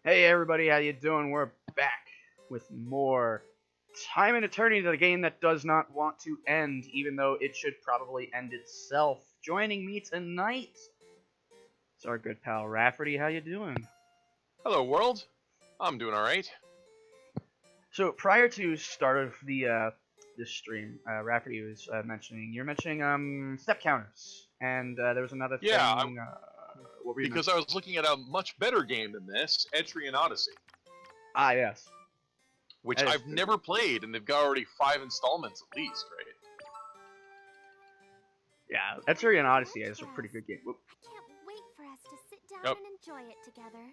Hey everybody, how you doing? We're back with more Time and Eternity, the game that does not want to end, even though it should probably end itself. Joining me tonight is our good pal Rafferty. How you doing? Hello, world. I'm doing all right. So prior to start of the this stream, Rafferty was mentioning step counters, and there was another Yeah, thing. What were you because I was looking at a much better game than this, Etrian Odyssey, Yes. which That is I've true. never played, and they've got already 5 installments at least, right? Yeah, Etrian Odyssey is a pretty good game. Whoop. I can't wait for us to sit down Yep. and enjoy it together.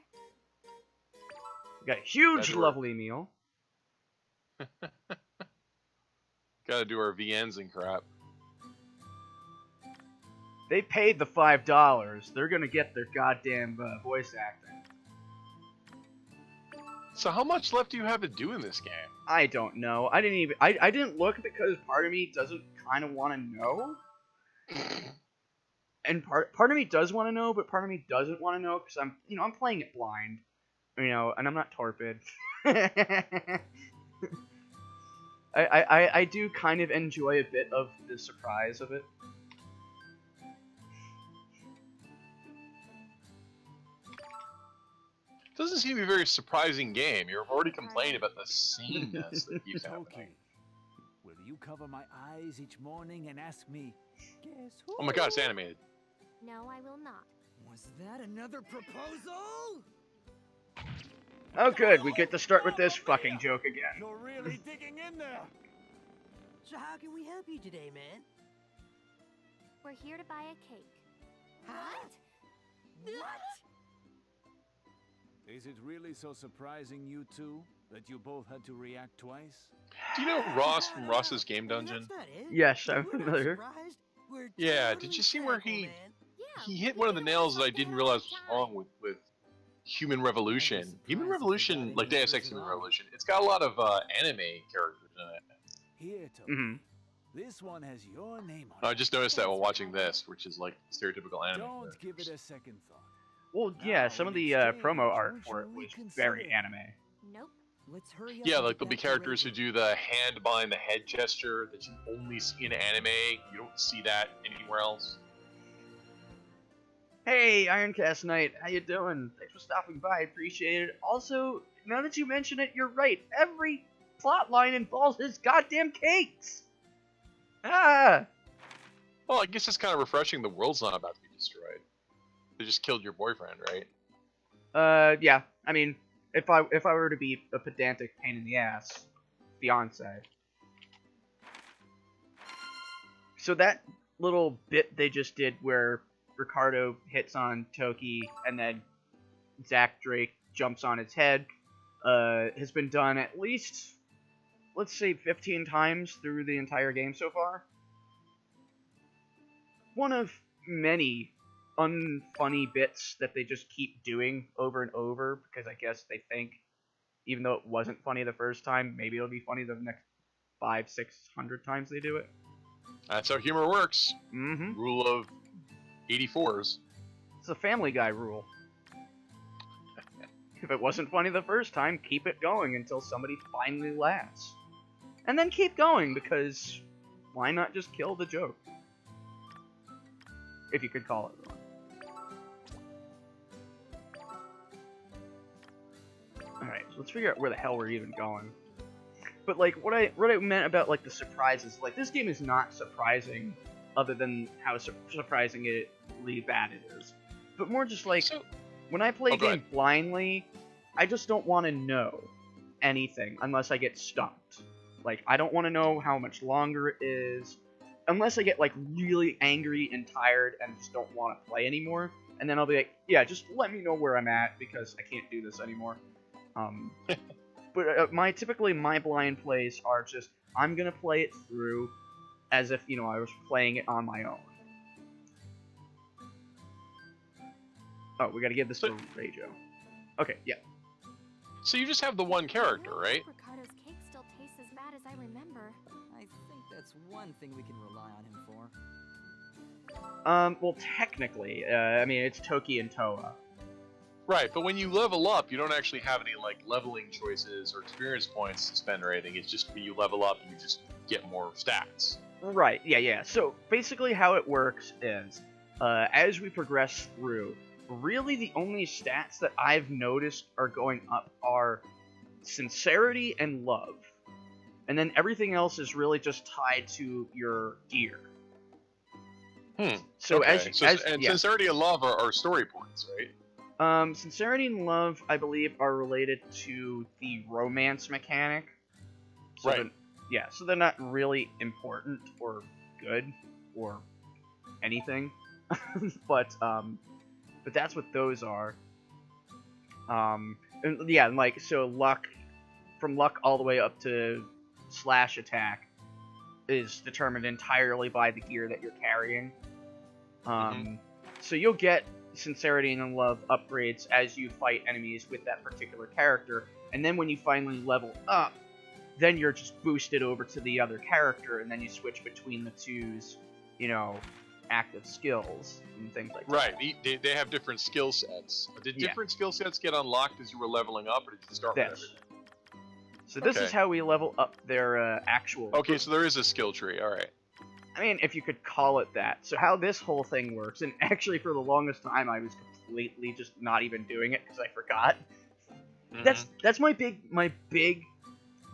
We got a huge, That's right. lovely meal. Gotta do our VNs and crap. They paid the $5. They're gonna get their goddamn voice acting. So how much left do you have to do in this game? I don't know. I didn't look because part of me doesn't kind of want to know, and part of me does want to know, but part of me doesn't want to know because I'm playing it blind, and I'm not torpid. I do kind of enjoy a bit of the surprise of it. Doesn't seem to be a very surprising game. You've already complained about the sameness that keeps happening. Okay. Will you cover my eyes each morning and ask me, guess who? Oh my god, it's animated. No, I will not. Was that another proposal? Oh good, we get to start with this fucking joke again. You're really digging in there. So how can we help you today, man? We're here to buy a cake. What? What? Is it really so surprising, you two, that you both had to react twice? Do you know Ross from Ross's Game Dungeon? That's not it. Yes, I'm We're not familiar. surprised. We're Yeah, totally did you see where thankful, he- man. Yeah. He hit one of the nails that I didn't realize was wrong with Human Revolution. Human Revolution, like Deus Ex Human Revolution, it's got a lot of anime characters in it. Here, Toby. Mm-hmm. This one has your name on I it. just noticed that while watching this, which is like stereotypical anime. Don't give it a second thought. Well, yeah, some of the promo art for it Don't you was reconsider? very anime. Nope. Let's hurry up. Yeah, and like get there'll be back to characters who Raven. do the hand behind the head gesture that you only see in anime. You don't see that anywhere else. Hey, Ironcast Knight, how you doing? Thanks for stopping by, appreciate it. Also, now that you mention it, you're right. Every plot line involves his goddamn cakes. Ah, Well, I guess it's kind of refreshing. The world's not about to be destroyed. They just killed your boyfriend, right? yeah. I mean, if I were to be a pedantic pain in the ass, fiance. So that little bit they just did where Ricardo hits on Toki and then Zach Drake jumps on his head has been done at least, let's say, 15 times through the entire game so far. One of many unfunny bits that they just keep doing over and over because I guess they think, even though it wasn't funny the first time, maybe it'll be funny the next 500-600 times they do it. That's how humor works. Mm-hmm. Rule of 84s. It's a Family Guy rule. If it wasn't funny the first time, keep it going until somebody finally laughs. And then keep going, because why not just kill the joke? If you could call it one. Alright, so let's figure out where the hell we're even going. But like, what I meant about like the surprises, like this game is not surprising, other than how surprisingly bad it is. But more just like, So, when I play a Oh, go game blindly, I just don't want to know anything unless I get stumped. Like, I don't want to know how much longer it is, unless I get like really angry and tired and just don't want to play anymore. And then I'll be like, yeah, just let me know where I'm at because I can't do this anymore. But typically my blind plays are just, I'm gonna play it through as if, I was playing it on my own. Oh, we gotta give this to Rajo. Okay, yeah. so you just have the one character, I right? hope Ricardo's cake still tastes as bad as I remember. I think that's one thing we can rely on him for. Well, technically, I mean, it's Toki and Toa. Right, but when you level up, you don't actually have any like leveling choices or experience points to spend or anything. It's just when you level up, you just get more stats. Right, yeah. So basically how it works is, as we progress through, really the only stats that I've noticed are going up are sincerity and love. And then everything else is really just tied to your gear. So Okay. yeah. Sincerity and love are story points, right? Sincerity and love, I believe, are related to the romance mechanic. So Right. So they're not really important or good or anything, but that's what those are. And like so, luck, from luck all the way up to slash attack, is determined entirely by the gear that you're carrying. So you'll get sincerity and love upgrades as you fight enemies with that particular character, and then when you finally level up, then you're just boosted over to the other character, and then you switch between the two's, active skills and things like that. Right. They have different skill sets. Did different skill sets get unlocked as you were leveling up, or did you start with everything? So this is Okay. how we level up their actual... Okay, so there is a skill tree. All right. I mean, if you could call it that. So how this whole thing works, and actually for the longest time I was completely just not even doing it because I forgot. That's my big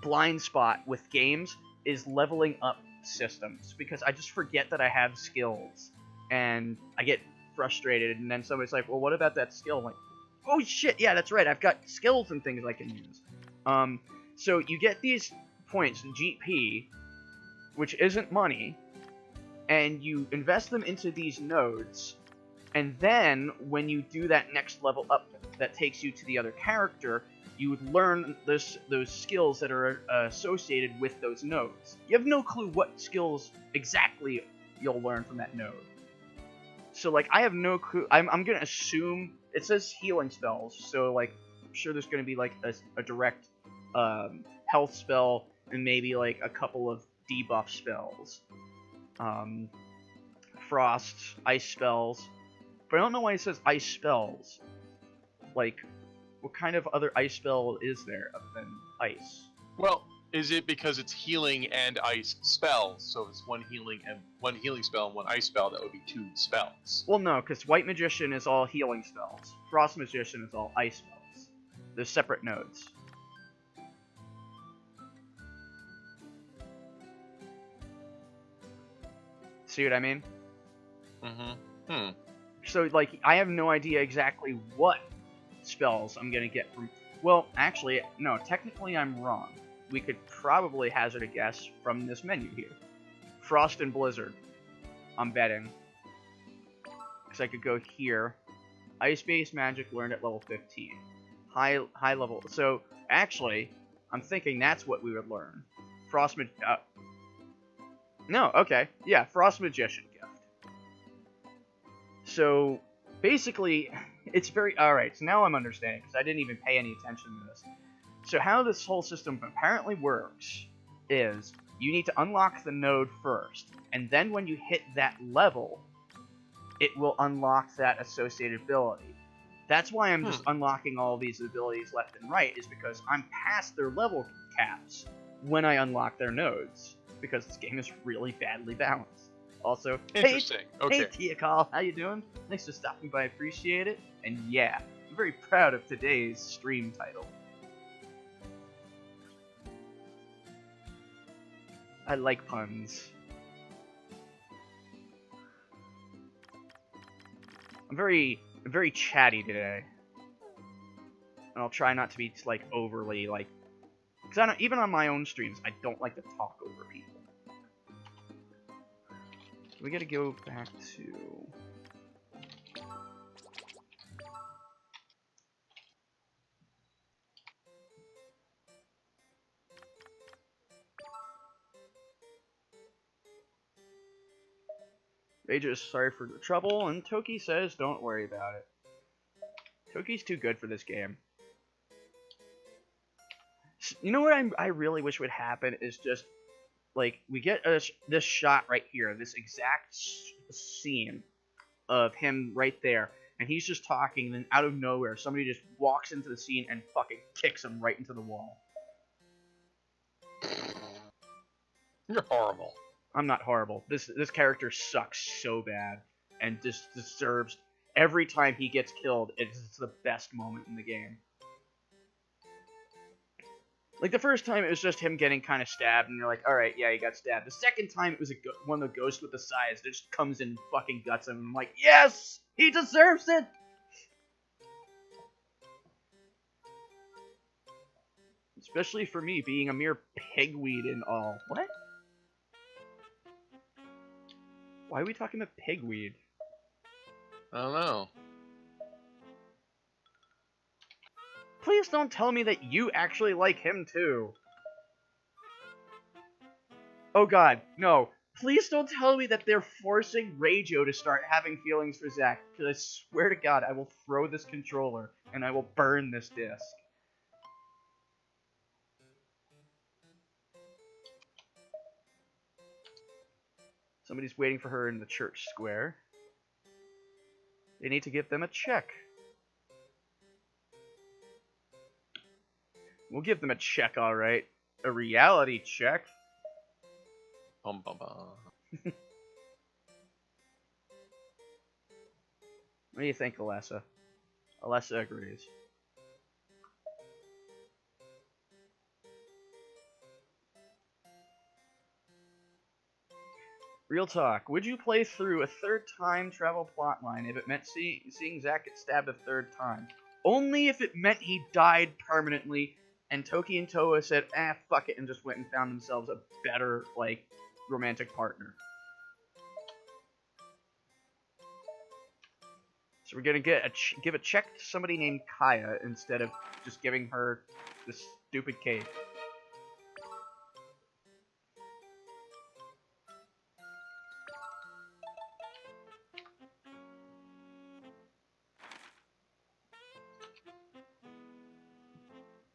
blind spot with games, is leveling up systems, because I just forget that I have skills and I get frustrated, and then somebody's like, well, what about that skill? I'm like, oh shit, yeah, that's right, I've got skills and things I can use. So you get these points, GP, which isn't money, and you invest them into these nodes, and then when you do that next level up that takes you to the other character, you would learn those skills that are associated with those nodes. You have no clue what skills exactly you'll learn from that node. So, like, I have no clue. I'm going to assume... It says healing spells, so, like, I'm sure there's going to be, like, a direct health spell and maybe, like, a couple of debuff spells. Frost, ice spells. But I don't know why it says ice spells. Like... What kind of other ice spell is there other than ice? Well, is it because it's healing and ice spells? So if it's one healing spell and one ice spell, that would be 2 spells. Well, no, because White Magician is all healing spells. Frost Magician is all ice spells. They're separate nodes. See what I mean? So, like, I have no idea exactly what spells I'm gonna get from... Well, actually, no, technically I'm wrong. We could probably hazard a guess from this menu here. Frost and Blizzard, I'm betting. Because I could go here. Ice-based magic learned at level 15. High level... So, actually, I'm thinking that's what we would learn. No, okay. Yeah, Frost Magician gift. So, basically... It's very... Alright, so now I'm understanding, because I didn't even pay any attention to this. So how this whole system apparently works is you need to unlock the node first, and then when you hit that level, it will unlock that associated ability. That's why I'm just unlocking all these abilities left and right, is because I'm past their level caps when I unlock their nodes, because this game is really badly balanced. Also, Interesting. Hey Tia Call, how you doing? Thanks for stopping by, appreciate it. And yeah, I'm very proud of today's stream title. I like puns. I'm very chatty today. And I'll try not to be, like, overly, like... Because even on my own streams, I don't like to talk over people. We gotta go back to... Rageous, sorry for the trouble, and Toki says don't worry about it. Toki's too good for this game. You know what I really wish would happen is just, like, we get this shot right here, this exact scene of him right there, and he's just talking, and then out of nowhere, somebody just walks into the scene and fucking kicks him right into the wall. You're horrible. I'm not horrible. This character sucks so bad, and just deserves every time he gets killed. It's the best moment in the game. Like, the first time, it was just him getting kind of stabbed, and you're like, alright, yeah, he got stabbed. The second time, it was one of the ghosts with the scythes that just comes in and fucking guts him, and I'm like, yes! He deserves it! Especially for me, being a mere pigweed and all. What? Why are we talking about pigweed? I don't know. Please don't tell me that you actually like him too. Oh god, no. Please don't tell me that they're forcing Reijo to start having feelings for Zack, because I swear to god I will throw this controller and I will burn this disc. Somebody's waiting for her in the church square. They need to give them a check. We'll give them a check, alright. A reality check. Bum, bum, bum. What do you think, Alessa? Alessa agrees. Real talk, would you play through a third time travel plotline if it meant seeing Zack get stabbed a third time? Only if it meant he died permanently and Toki and Toa said, fuck it, and just went and found themselves a better, like, romantic partner. So we're gonna give a check to somebody named Kaya instead of just giving her this stupid cake.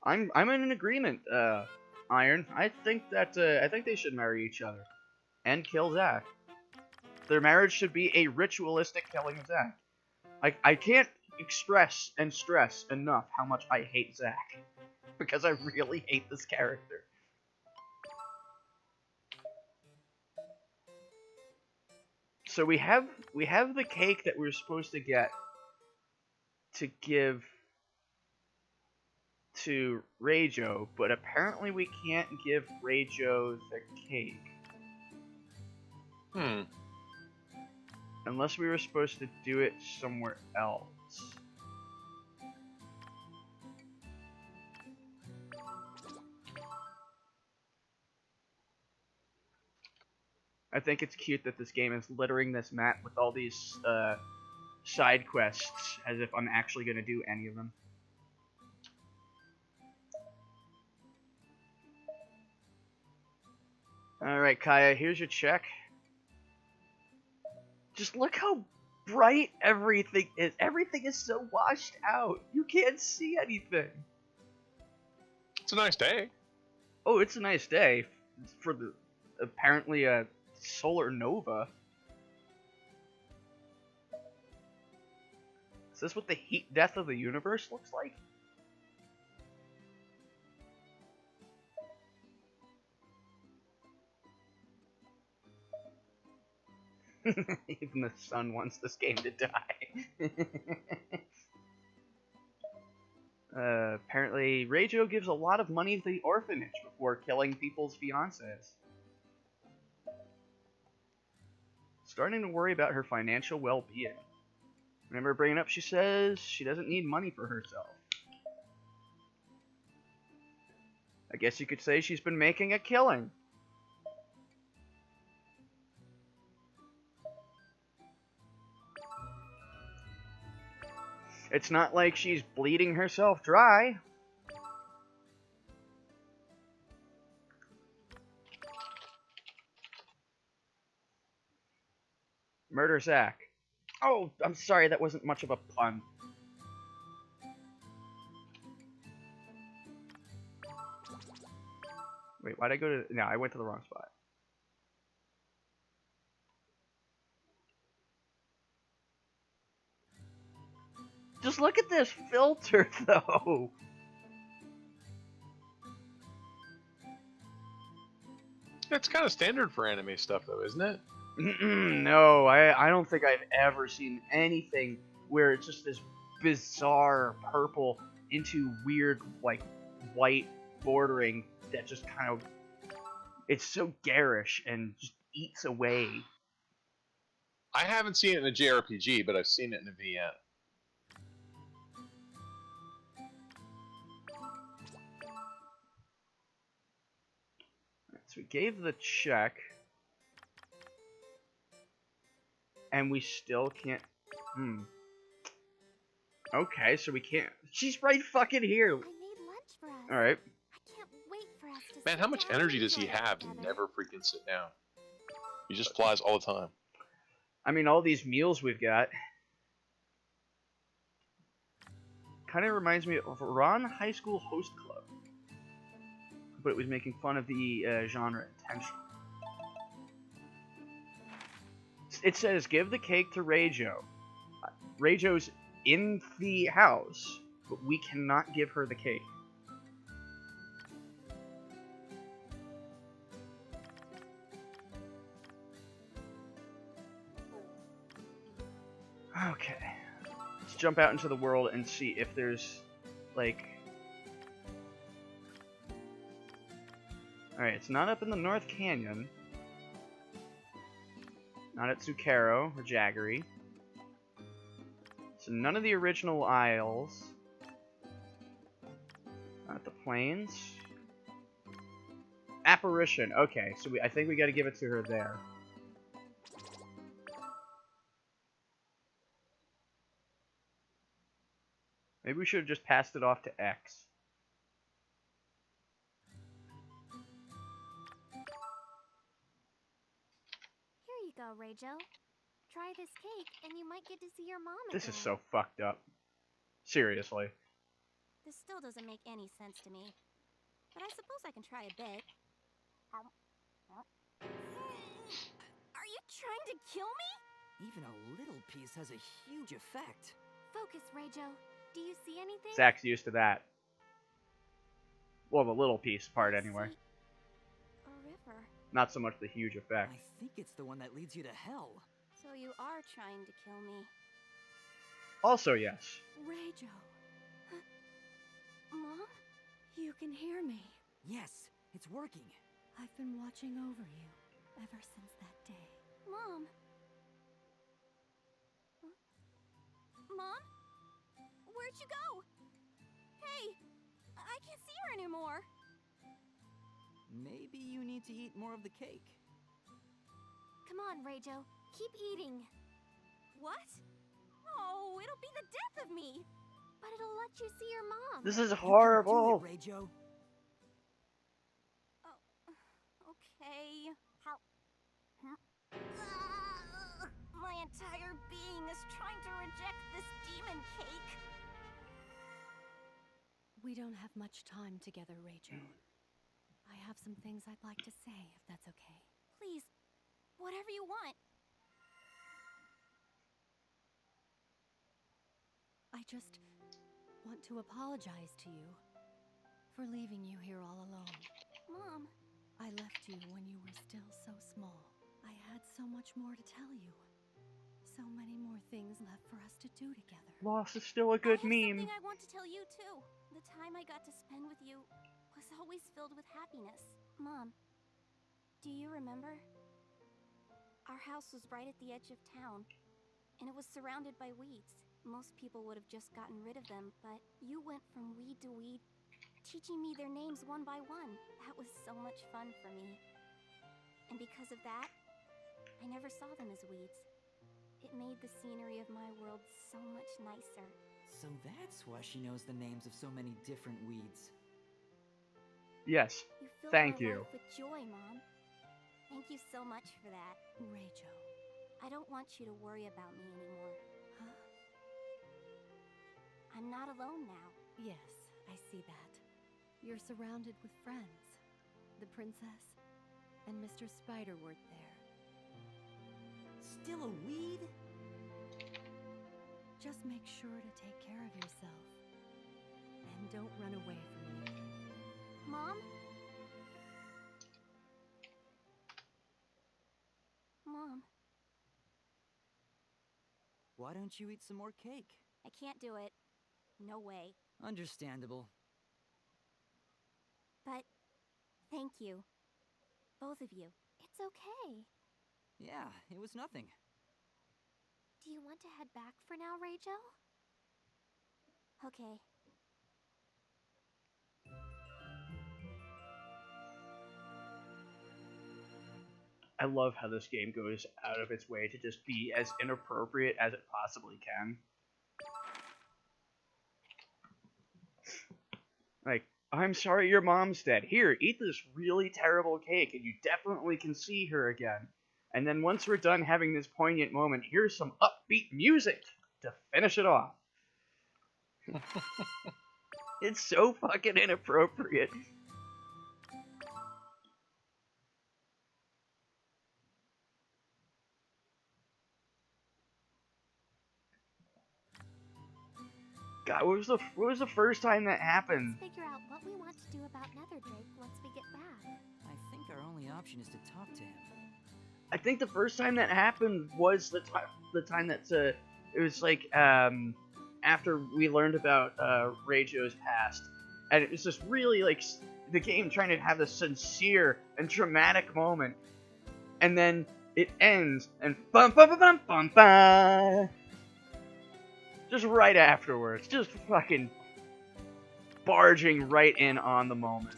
I'm in agreement, Iron. I think they should marry each other and kill Zack. Their marriage should be a ritualistic killing of Zack. I can't express and stress enough how much I hate Zack, because I really hate this character. So we have the cake that we were supposed to get to give to Reijo, but apparently we can't give Reijo the cake. Unless we were supposed to do it somewhere else. I think it's cute that this game is littering this map with all these side quests as if I'm actually going to do any of them. Alright, Kaya, here's your check. Just look how bright everything is. Everything is so washed out. You can't see anything. It's a nice day. Oh, it's a nice day for the apparently a solar nova. Is this what the heat death of the universe looks like? Even the sun wants this game to die. Apparently, Reijo gives a lot of money to the orphanage before killing people's fiancés. Starting to worry about her financial well-being. Remember bringing up she says she doesn't need money for herself. I guess you could say she's been making a killing. It's not like she's bleeding herself dry. Murder Zack. Oh, I'm sorry, that wasn't much of a pun. Wait, why'd I go to... No, I went to the wrong spot. Just look at this filter, though. It's kind of standard for anime stuff, though, isn't it? No, I don't think I've ever seen anything where it's just this bizarre purple into weird, like, white bordering that just kind of... It's so garish and just eats away. I haven't seen it in a JRPG, but I've seen it in a VN. So we gave the check. And we still can't... Okay, so we can't... She's right fucking here! I made lunch for us. Alright. I can't wait for us to Man, sit how much down energy and does he enjoy it have to together. never freaking sit down? He just flies all the time. I mean, all these meals we've got... Kind of reminds me of Ron High School Host Club. But it was making fun of the genre intentionally. It says, give the cake to Reijo. Reijo's in the house, but we cannot give her the cake. Okay. Let's jump out into the world and see if there's, like... Alright, it's not up in the North Canyon. Not at Tsukero or Jaggery. So none of the original isles. Not at the plains. Apparition. Okay, so I think we gotta give it to her there. Maybe we should have just passed it off to X. Here you go, Reijo. Try this cake, and you might get to see your mom This is again. so fucked up. Seriously. This still doesn't make any sense to me. But I suppose I can try a bit. Are you trying to kill me? Even a little piece has a huge effect. Focus, Reijo. Do you see anything? Zach's used to that. Well, the little piece part, I anyway. see a river. Not so much the huge effect. I think it's the one that leads you to hell. So you are trying to kill me. Also, yes. Reijo. Mom? You can hear me. Yes, it's working. I've been watching over you ever since that day. Mom? Huh? Mom? Where'd you go? Hey! I can't see her anymore. Maybe you need to eat more of the cake. Come on, Reijo. Keep eating. What? Oh, it'll be the death of me. But it'll let you see your mom. This is You can horrible. do it, Reijo. Okay. How? My entire being is trying to reject this demon cake. We don't have much time together, Reijo. I have some things I'd like to say, if that's okay. Please, whatever you want. I just want to apologize to you for leaving you here all alone. Mom, I left you when you were still so small. I had so much more to tell you. So many more things left for us to do together. Loss is still a good I have meme. something I want to tell you too. The time I got to spend with you was always filled with happiness. Mom, do you remember? Our house was right at the edge of town, and it was surrounded by weeds. Most people would have just gotten rid of them, but you went from weed to weed, teaching me their names one by one. That was so much fun for me. And because of that, I never saw them as weeds. It made the scenery of my world so much nicer. So that's why she knows the names of so many different weeds. Yes. You filled Thank my you. life with joy, Mom. Thank you so much for that. Reijo. I don't want you to worry about me anymore. Huh? I'm not alone now. Yes, I see that. You're surrounded with friends. The princess and Mr. Spiderwort there. Still a weed? Just make sure to take care of yourself. And don't run away from anything. Mom? Mom, Why don't you eat some more cake? I can't do it. No way. Understandable. But thank you. Both of you. It's okay. Yeah, it was nothing. Do you want to head back for now, Rachel? Okay. I love how this game goes out of its way to just be as inappropriate as it possibly can. Like, I'm sorry your mom's dead. Here, eat this really terrible cake and you definitely can see her again. And then once we're done having this poignant moment, here's some upbeat music to finish it off. It's so fucking inappropriate. God, what was the first time that happened? Let's figure out what we want to do about Netherdrake once we get back. I think our only option is to talk to him. I think the first time that happened was the time that it was like after we learned about Reijou's past, and it was just really like the game trying to have this sincere and dramatic moment, and then it ends and bum bum bum bum bum bum. Just right afterwards, just fucking barging right in on the moment.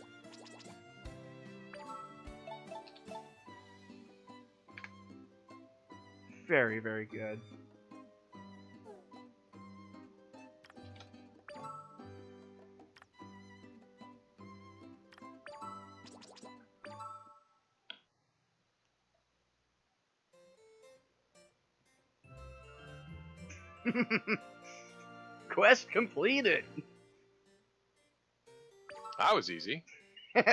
Very, very good. Quest completed. That was easy. This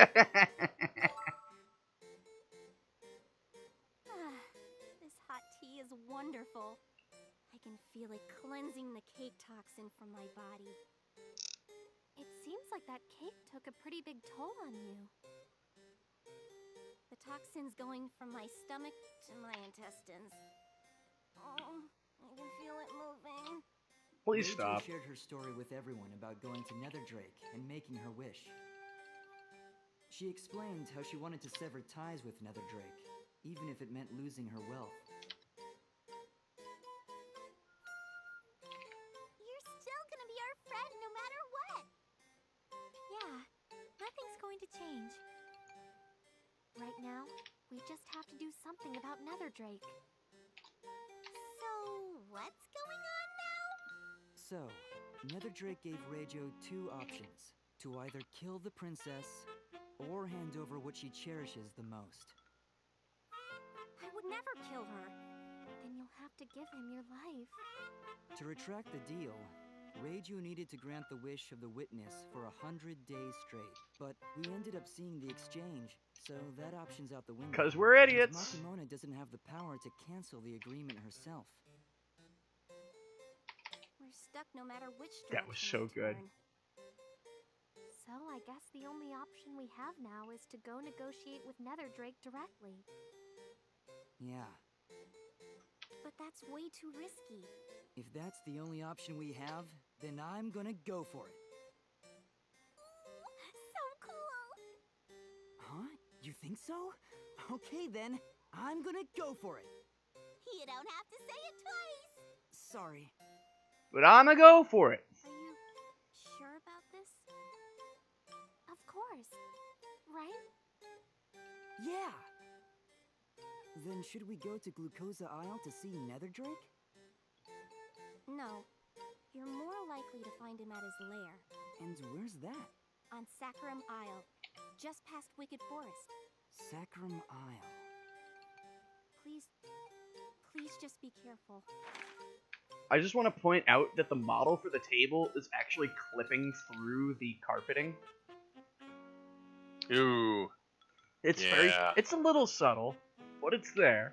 hot tea is wonderful. I can feel it cleansing the cake toxin from my body. It seems like that cake took a pretty big toll on you. The toxin's going from my stomach to my intestines. Oh, I can feel it moving. Please Reijou stop. shared her story with everyone about going to Netherdrake and making her wish. She explained how she wanted to sever ties with Netherdrake, even if it meant losing her wealth. You're still gonna be our friend no matter what! Yeah, nothing's going to change. Right now, we just have to do something about Netherdrake. So, what's going on now? So, Netherdrake gave Reijou two options: to either kill the princess, or hand over what she cherishes the most. I would never kill her. Then you'll have to give him your life. To retract the deal, Reijou needed to grant the wish of the witness for 100 days straight. But we ended up seeing the exchange, so that option's out the window. 'Cause we're idiots. And Makimona doesn't have the power to cancel the agreement herself. We're stuck no matter which direction That was so we good. turn. So I guess the only option we have now is to go negotiate with Netherdrake directly. Yeah, But that's way too risky. if that's the only option we have, then I'm gonna go for it. So cool! Huh? You think so? Okay then, I'm gonna go for it. You don't have to say it twice! Sorry. But I'ma go for it. Are you sure about this? Of course. Right? Yeah! Then should we go to Glucosa Isle to see Netherdrake? No. You're more likely to find him at his lair. And where's that? On Saccharum Isle. Just past Wicked Forest. Saccharum Isle. Please just be careful. I just want to point out that the model for the table is actually clipping through the carpeting. Ooh. It's Yeah. it's a little subtle, but it's there.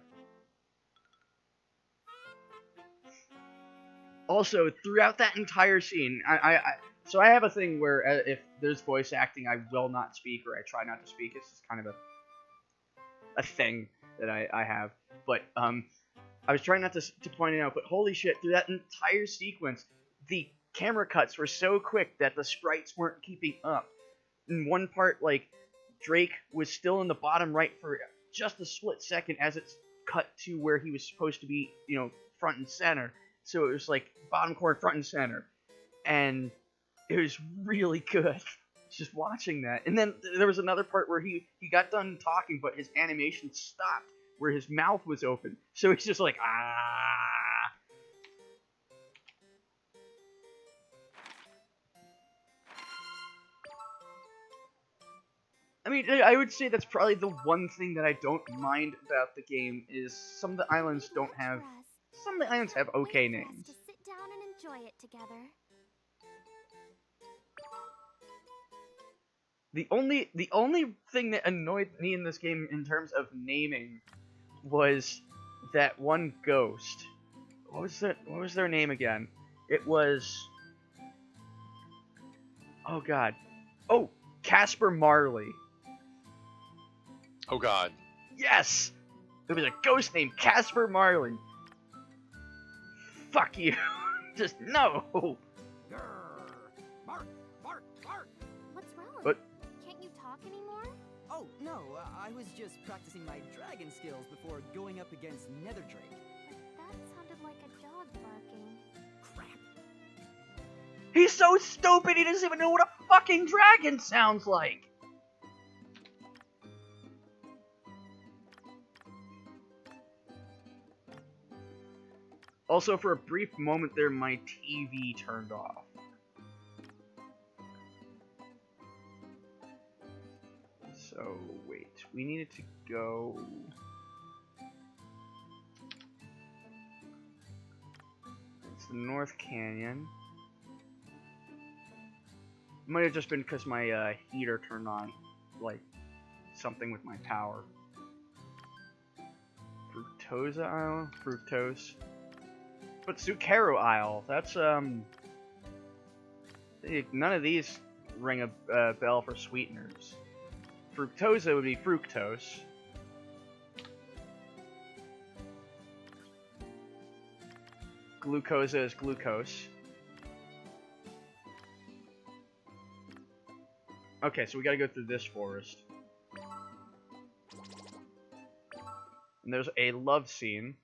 Also, throughout that entire scene, so I have a thing where if there's voice acting, I will not speak or I try not to speak. It's just kind of a thing that I have. But I was trying not to point it out, but holy shit, through that entire sequence, the camera cuts were so quick that the sprites weren't keeping up. In one part, like, Drake was still in the bottom right for just a split second as it's cut to where he was supposed to be, you know, front and center. So it was like bottom corner, front and center. And it was really good just watching that. And then there was another part where he got done talking, but his animation stopped where his mouth was open. So he's just like, ah. I mean, I would say that's probably the one thing that I don't mind about the game is some of the islands don't have... Some of the islands have okay names. To sit down and enjoy it together. The only thing that annoyed me in this game in terms of naming was that one ghost. What was their name again? It was... Oh god. Oh, Casper Marley. Oh god. Yes! There was a ghost named Casper Marley. Fuck you. Just no. What's wrong? What? Can't you talk anymore? Oh, no, I was just practicing my dragon skills before going up against Nether Drake. But that sounded like a dog barking. Crap. He's so stupid he doesn't even know what a fucking dragon sounds like. Also, for a brief moment there, my TV turned off. So, wait. We needed to go... It's the North Canyon. Might have just been because my heater turned on, like, something with my power. Fructosa Isle? Fructose. But Zucchero Isle, that's, none of these ring a bell for sweeteners. Fructosa would be fructose. Glucosa is glucose. Okay, so we gotta go through this forest. And there's a love scene.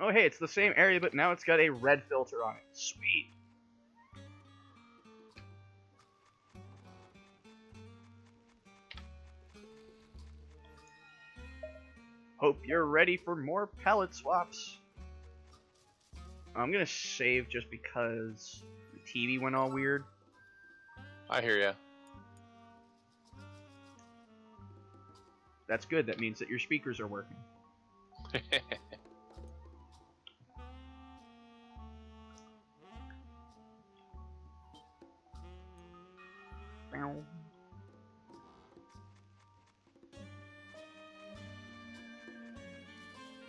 Oh hey, it's the same area, but now it's got a red filter on it. Sweet. Hope you're ready for more palette swaps. I'm gonna save just because the TV went all weird. I hear ya. That's good, that means that your speakers are working.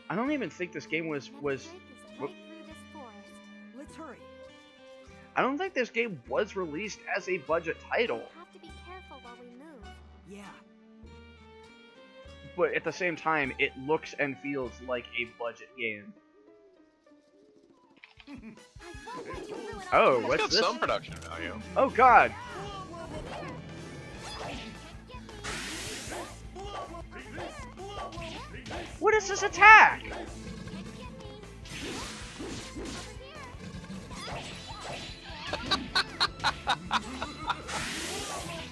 I don't even think this game was Nether Drake is right through this forest. Let's hurry. I don't think this game was released as a budget title, We have to be careful while we move. Yeah. but at the same time it looks and feels like a budget game. I won't let you ruin Oh, our It's what's got this? some production value. Oh god. What is this attack?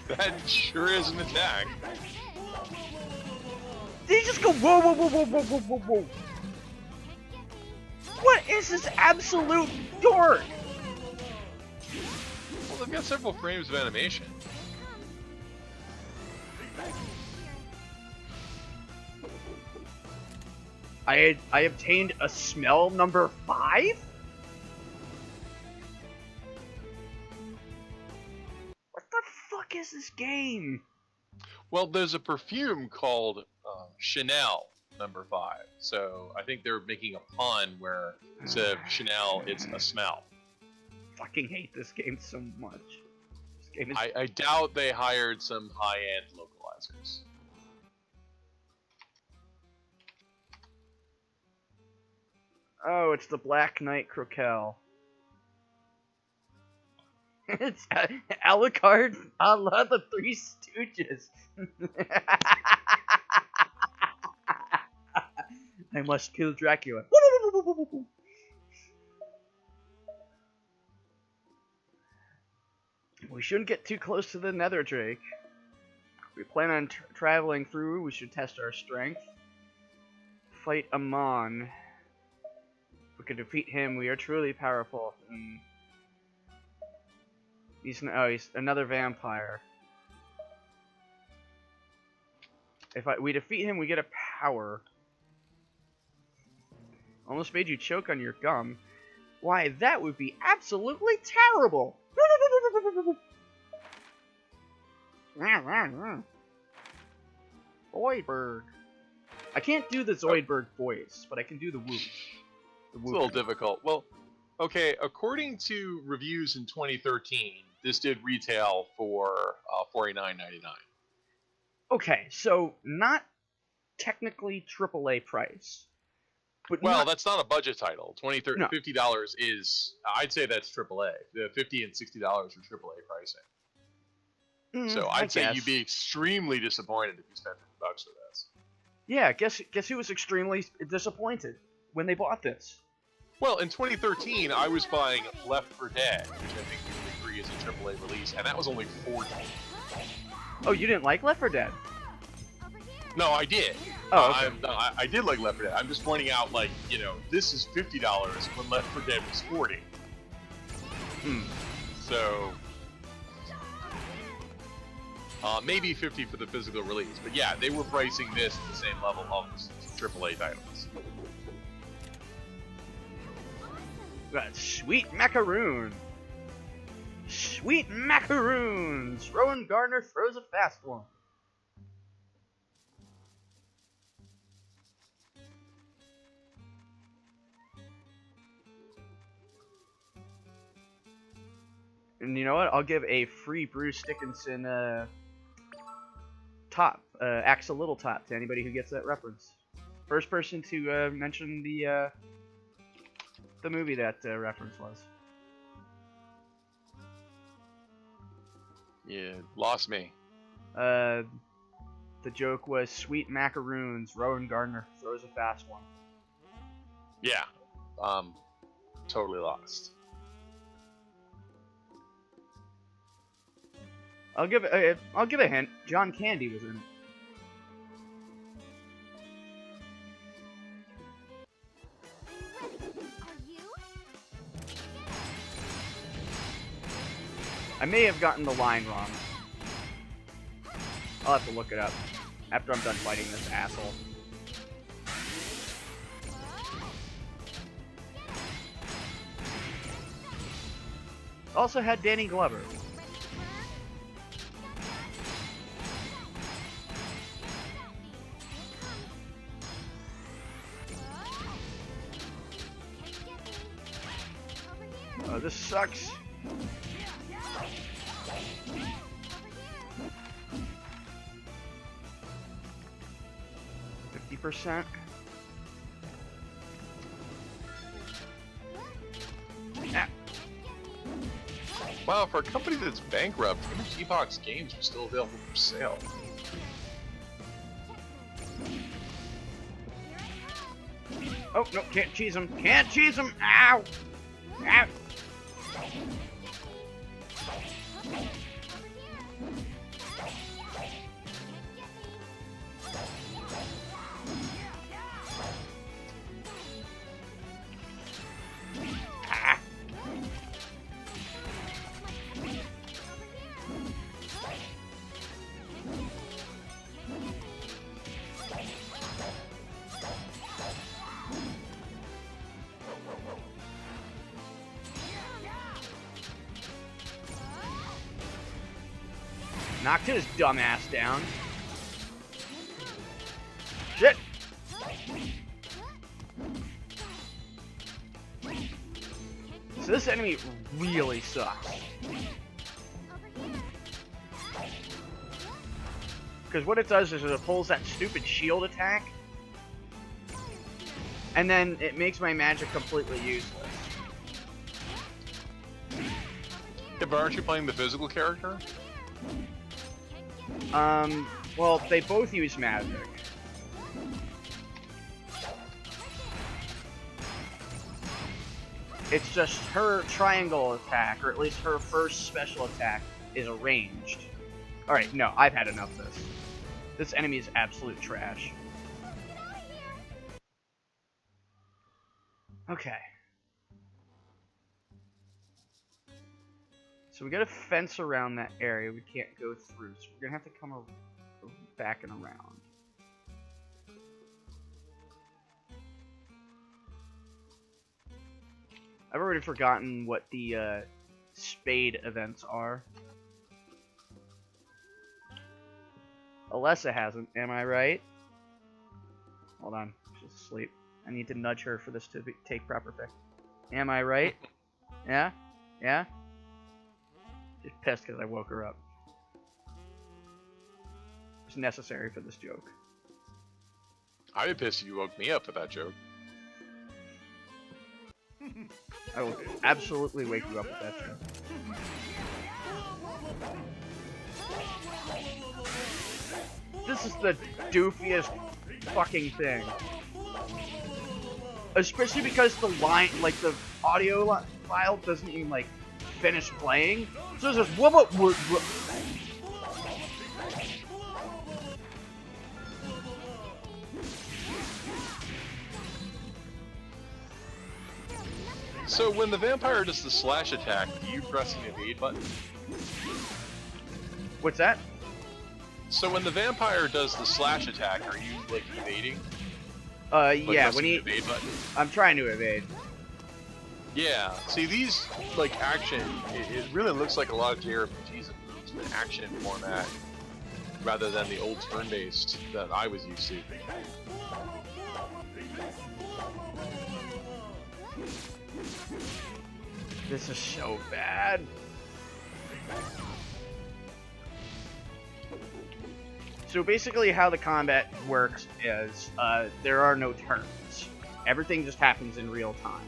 That sure is an attack. Did he just go whoa whoa whoa whoa whoa whoa whoa whoa? What is this absolute dork? Well, they've got several frames of animation. I obtained a smell number 5? What the fuck is this game? Well, there's a perfume called Chanel number 5. So I think they're making a pun where instead of Chanel, it's a smell. Fucking hate this game so much. This game is I doubt they hired some high-end localizers. Oh, it's the Black Knight Croquelle. It's Alucard a la the Three Stooges. I must kill Dracula. We shouldn't get too close to the Nether Drake. If we plan on traveling through, we should test our strength. Fight Amon. If we can defeat him, we are truly powerful. He's another vampire. If we defeat him, we get a power. Almost made you choke on your gum. Why, that would be absolutely terrible! Zoidberg. I can't do the Zoidberg voice, but I can do the whoop. It's a little difficult. Well, okay, according to reviews in 2013, this did retail for $49.99. Okay, so not technically AAA price. But Well, that's not a budget title. No. $50 is, I'd say that's AAA. The $50 and $60 are AAA pricing. So I'd say you'd be extremely disappointed if you spent $50 for this. Yeah, guess who was extremely disappointed when they bought this? Well, in 2013, I was buying Left 4 Dead, which I think we would agree is a AAA release, and that was only $40. Oh, you didn't like Left 4 Dead? No, I did. Oh, okay. I did like Left 4 Dead. I'm just pointing out, like, you know, this is $50 when Left 4 Dead was $40. So, maybe $50 for the physical release. But yeah, they were pricing this at the same level of AAA titles. Got Sweet Macaroon. Sweet Macaroons! Rowan Gardner throws a fast one. And you know what? I'll give a free Bruce Dickinson Axe a Little top to anybody who gets that reference. First person to mention the movie that reference was. Yeah, lost me. The joke was Sweet Macaroons. Rowan Gardner throws a fast one. Yeah, totally lost. I'll give a hint. John Candy was in it. I may have gotten the line wrong. I'll have to look it up after I'm done fighting this asshole. Also had Danny Glover. Oh, this sucks. %. Wow, for a company that's bankrupt, Image Epoch's games are still available for sale. Oh, no, can't cheese him. Can't cheese him! Ow! Ow! Knocked his dumb ass down. So this enemy really sucks. Because what it does is it pulls that stupid shield attack, and then it makes my magic completely useless. Yeah, but aren't you playing the physical character? Well, they both use magic. It's just her triangle attack, or at least her first special attack, is a ranged. Alright, no, I've had enough of this. This enemy is absolute trash. Okay. So we got a fence around that area we can't go through, so we're gonna have to come back and around. I've already forgotten what the spade events are. Alessa hasn't, am I right? Hold on, she's asleep. I need to nudge her for this to take proper effect. Am I right? Yeah? Yeah? Just pissed because I woke her up. It's necessary for this joke. I'd be pissed if you woke me up with that joke. I will absolutely wake you up with that joke. This is the doofiest fucking thing. Especially because the line, like the audio file doesn't even like finish playing. So it's just whoop. So when the vampire does the slash attack, do you press the evade button? What's that? So when the vampire does the slash attack, are you like evading? Yeah, when he evade button? I'm trying to evade. Yeah. See, these like action, it really looks like a lot of JRPGs have moved to an action format rather than the old turn-based that I was used to. This is so bad. So basically how the combat works is there are no turns. Everything just happens in real time.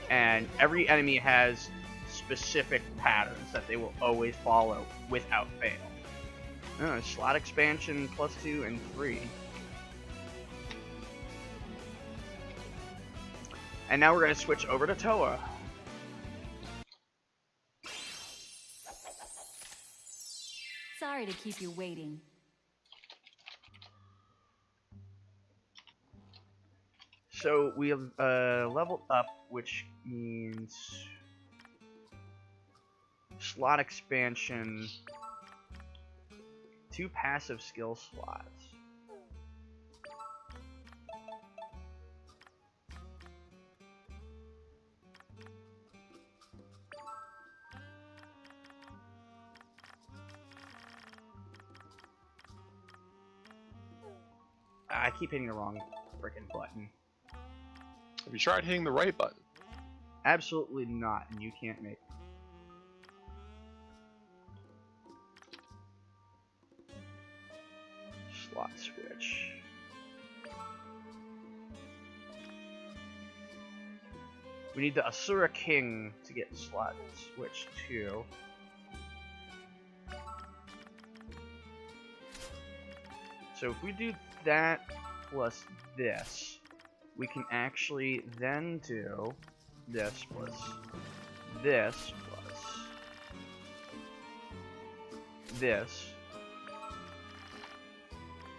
And every enemy has specific patterns that they will always follow without fail. Oh, slot expansion +2 and 3. And now we're going to switch over to Toa. Sorry to keep you waiting. So we have leveled up, which means slot expansion, 2 passive skill slots. I keep hitting the wrong frickin' button. Have you tried hitting the right button? Absolutely not, and you can't make. Slot switch. We need the Asura King to get slot switch 2. So if we do that plus this, we can actually then do this plus this plus this.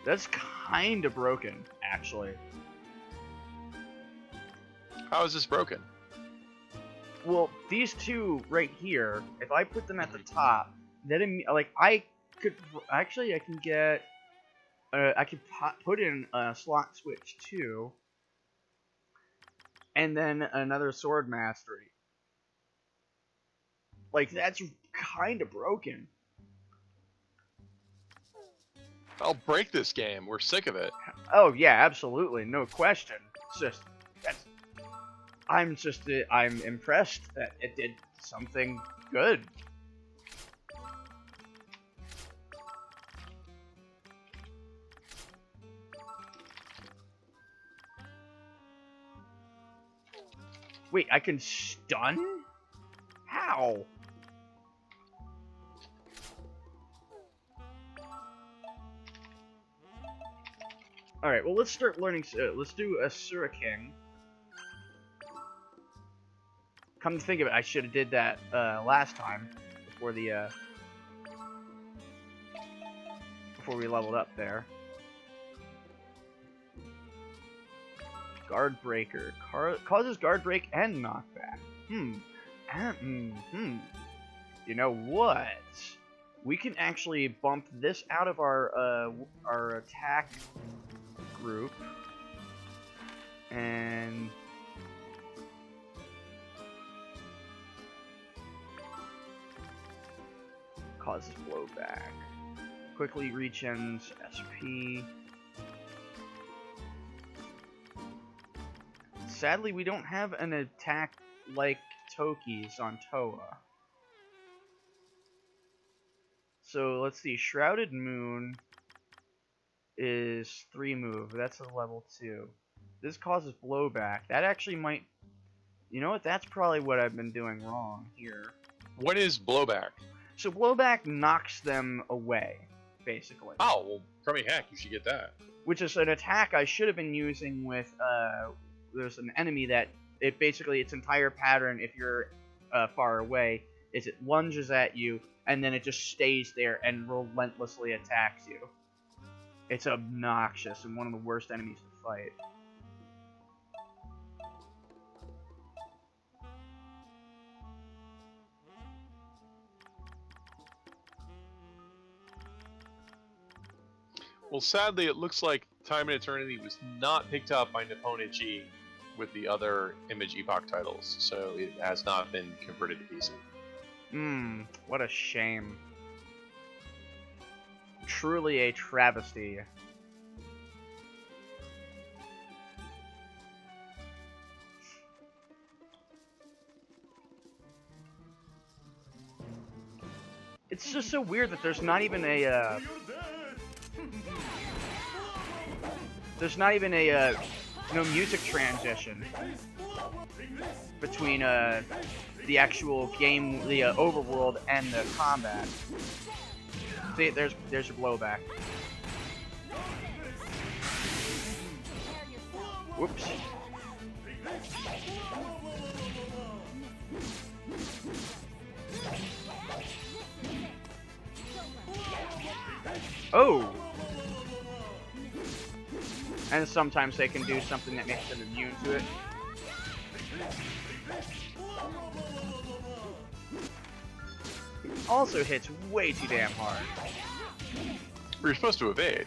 That's kind of broken, actually. How is this broken? Well, these two right here, if I put them at the top, then like I could actually I can get I could put in a slot switch 2. And then another sword mastery. Like, that's kind of broken. I'll break this game. We're sick of it. Oh, yeah, absolutely. No question. It's just, I'm impressed that it did something good. Wait, I can stun? How? Alright, well, let's start learning. Let's do a Suriking. Come to think of it, I should have did that last time before the before we leveled up there. Guard Breaker causes guard break and knockback. You know what? We can actually bump this out of our attack group and causes blowback. Quickly regens SP. Sadly, we don't have an attack like Toki's on Toa. So let's see, Shrouded Moon is 3 move. That's a level 2. This causes blowback. That actually might... You know what? That's probably what I've been doing wrong here. What is blowback? So blowback knocks them away, basically. Oh, well, crummy heck, you should get that. Which is an attack I should have been using with, there's an enemy that, its entire pattern, if you're far away, is it lunges at you, and then it just stays there and relentlessly attacks you. It's obnoxious and one of the worst enemies to fight. Well, sadly, it looks like Time and Eternity was not picked up by Nippon Ichi with the other Image Epoch titles, so it has not been converted to PC. What a shame. Truly a travesty. It's just so weird that there's not even a, no music transition between the actual game, the overworld, and the combat. See, there's your blowback. Whoops. Oh! And sometimes they can do something that makes them immune to it. Also hits way too damn hard. You're supposed to evade.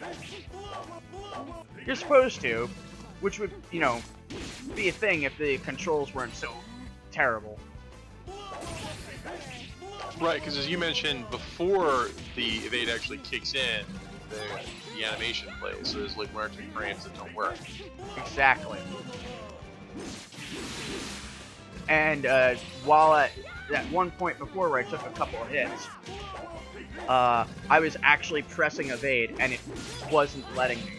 You're supposed to, which would, you know, be a thing if the controls weren't so terrible. Right, because as you mentioned, before the evade actually kicks in, the animation plays, so there's like 1 or 2 frames that don't work. Exactly. And while at one point before where I took a couple of hits, I was actually pressing evade and it wasn't letting me.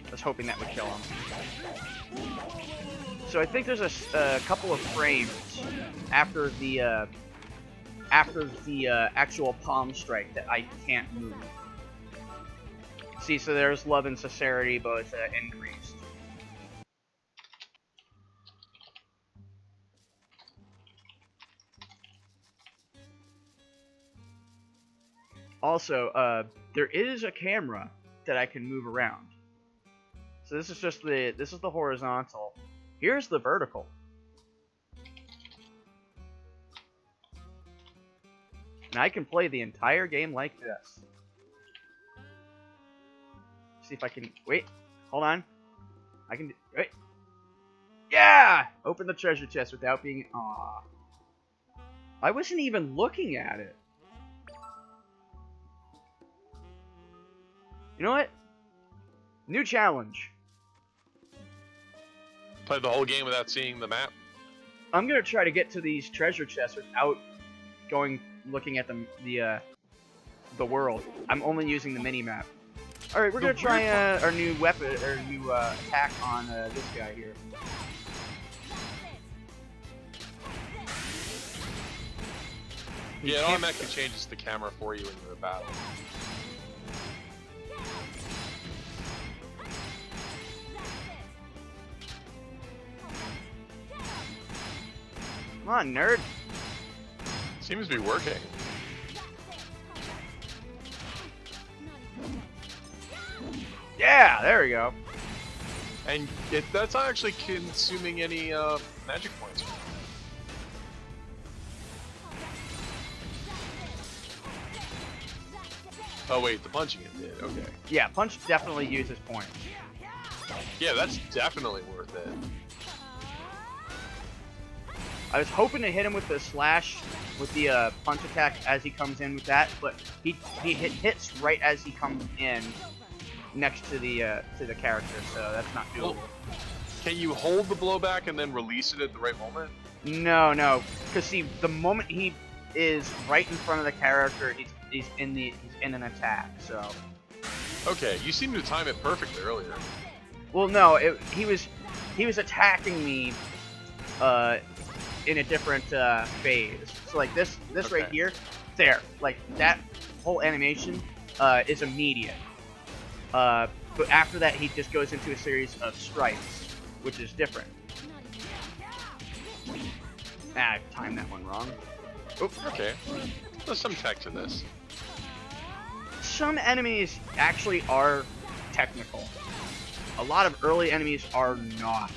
I was hoping that would kill him. So I think there's a couple of frames after the actual palm strike that I can't move. See, so there's love and sincerity both increased. Also, there is a camera that I can move around. So this is just this is the horizontal. Here's the vertical. And I can play the entire game like this. See if I can... Wait. Hold on. I can... Wait. Yeah! Open the treasure chest without being... Aww. I wasn't even looking at it. You know what? New challenge. Play the whole game without seeing the map. I'm gonna try to get to these treasure chests without looking at the world. I'm only using the mini map. All right, we're gonna try our new weapon or new attack on this guy here. Yeah, it automatically changes the camera for you when you're in battle. Come on, nerd. Seems to be working. Yeah, there we go. And that's not actually consuming any magic points. Oh wait, the punching it did. Okay. Yeah, punch definitely uses points. Yeah, that's definitely worth it. I was hoping to hit him with the slash, with the punch attack as he comes in with that, but he hits right as he comes in next to the character, so that's not doable. Well, can you hold the blowback and then release it at the right moment? No, because see, the moment he is right in front of the character, he's in an attack. So. Okay, you seem to time it perfectly earlier. Well, no, he was attacking me in a different phase. So like this Okay. right here, there, like that whole animation is immediate. But after that, he just goes into a series of strikes, which is different. I timed that one wrong. Oops. Okay. There's some tech to this. Some enemies actually are technical. A lot of early enemies are not.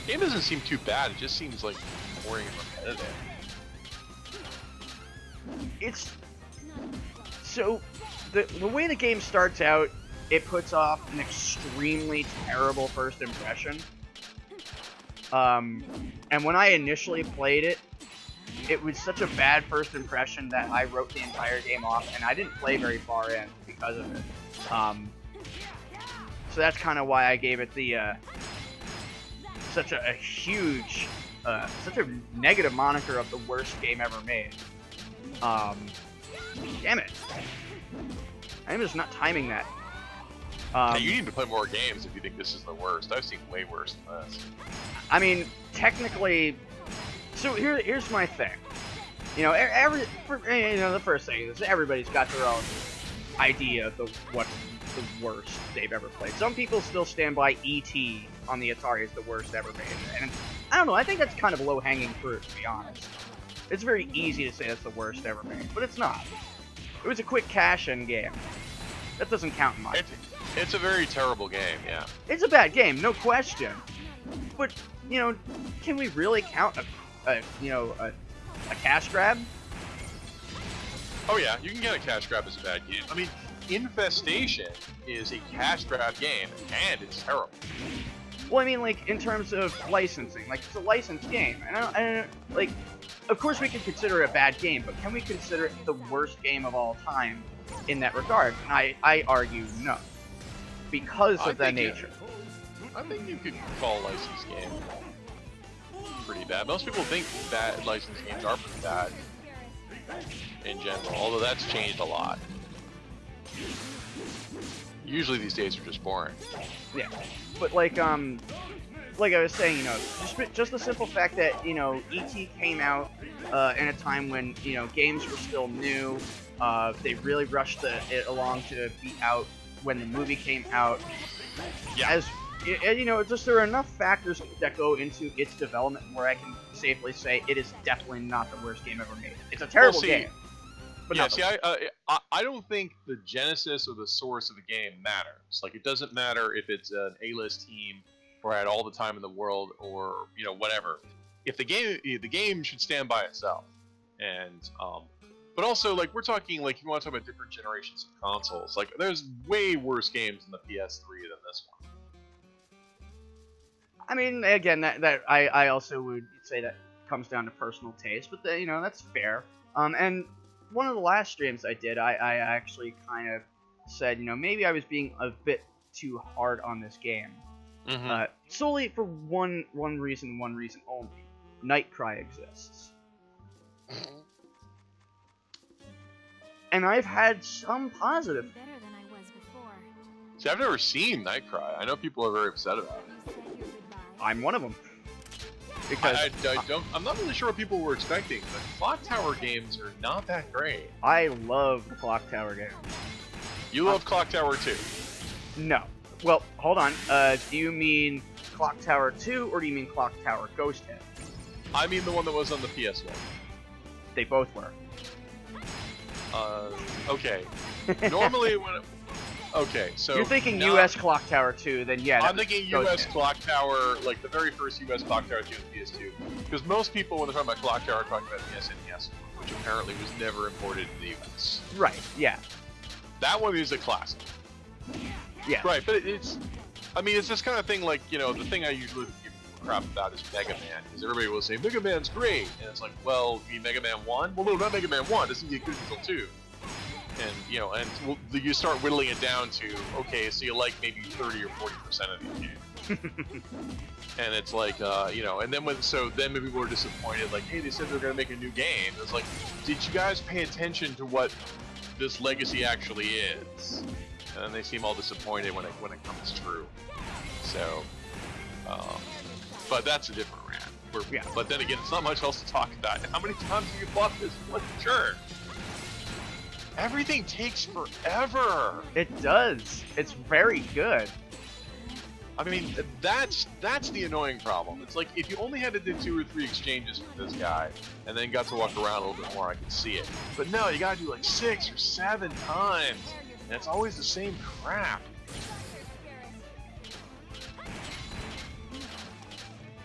Game doesn't seem too bad, it just seems like boring and repetitive. It's so the way the game starts out, it puts off an extremely terrible first impression. And when I initially played it, it was such a bad first impression that I wrote the entire game off, and I didn't play very far in because of it. So that's kind of why I gave it the such a huge, such a negative moniker of the worst game ever made. Damn it! I'm just not timing that. Hey, you need to play more games if you think this is the worst. I've seen way worse than this. I mean, technically, so here's my thing. You know, the first thing is everybody's got their own idea of what's the worst they've ever played. Some people still stand by E.T. on the Atari as the worst ever made, and I don't know. I think that's kind of low-hanging fruit, to be honest. It's very easy to say that's the worst ever made, but it's not. It was a quick cash-in game. That doesn't count in my opinion. It's a very terrible game, yeah. It's a bad game, no question. But, you know, can we really count a cash grab? Oh yeah, you can get a cash grab as a bad game. I mean, Infestation is a cash grab game, and it's terrible. Well, I mean, like, in terms of licensing, like, it's a licensed game, and I don't, like, of course we can consider it a bad game, but can we consider it the worst game of all time in that regard? And I argue no, because of that nature. I think you could call a licensed game pretty bad. Most people think bad licensed games are pretty bad in general, although that's changed a lot. Usually these days are just boring. Yeah, but like I was saying, you know, just the simple fact that, you know, E.T. came out in a time when, you know, games were still new. They really rushed it along to be out when the movie came out. Yeah. You know, just there are enough factors that go into its development where I can safely say it is definitely not the worst game ever made. It's a terrible game. But yeah, see, I don't think the genesis or the source of the game matters. Like, it doesn't matter if it's an A-list team or had all the time in the world or, you know, whatever. If the game should stand by itself. And but also, like, we're talking, like, you want to talk about different generations of consoles. Like, there's way worse games in the PS3 than this one. I mean, again, that I also would say that comes down to personal taste, but you know, that's fair. And one of the last streams I did, I actually kind of said, maybe I was being a bit too hard on this game. Solely for one reason only. Nightcry exists. And I've had some positive. Better than I was before. See, I've never seen Nightcry. I know people are very upset about it. You said your goodbyes. I'm one of them. Because I'm not really sure what people were expecting, but Clock Tower games are not that great. I love the Clock Tower games. You love Clock Tower 2. No. Well, hold on. Do you mean Clock Tower 2 or do you mean Clock Tower Ghost Head? I mean the one that was on the PS1. They both were. Okay. Normally when... Okay, so... You're thinking not- US Clock Tower 2, then yeah. I'm thinking Ghost US Head. Clock Tower, like the very first US Clock Tower 2 and PS2. Because most people, when they're talking about Clock Tower, are talking about the SNES, which apparently was never imported to the US. Right, yeah. That one is a classic. Yeah. Right, but it's... I mean, it's this kind of thing like, the thing I usually give crap about is Mega Man. Because everybody will say, Mega Man's great! And it's like, well, you mean Mega Man 1? Well, no, not Mega Man 1. It doesn't get good until 2. And, you start whittling it down to, okay, so you like maybe 30 or 40% of these games. And it's like, and then then people were disappointed, like, hey, they said they're going to make a new game. It's like, did you guys pay attention to what this legacy actually is? And then they seem all disappointed when it comes true. So, but that's a different rant. Yeah. But then again, it's not much else to talk about. How many times have you bought this? What sure. Everything takes forever. It does. It's very good. I mean, that's the annoying problem. It's like, if you only had to do 2 or 3 exchanges with this guy, and then got to walk around a little bit more, I could see it. But no, you gotta do like 6 or 7 times, and it's always the same crap.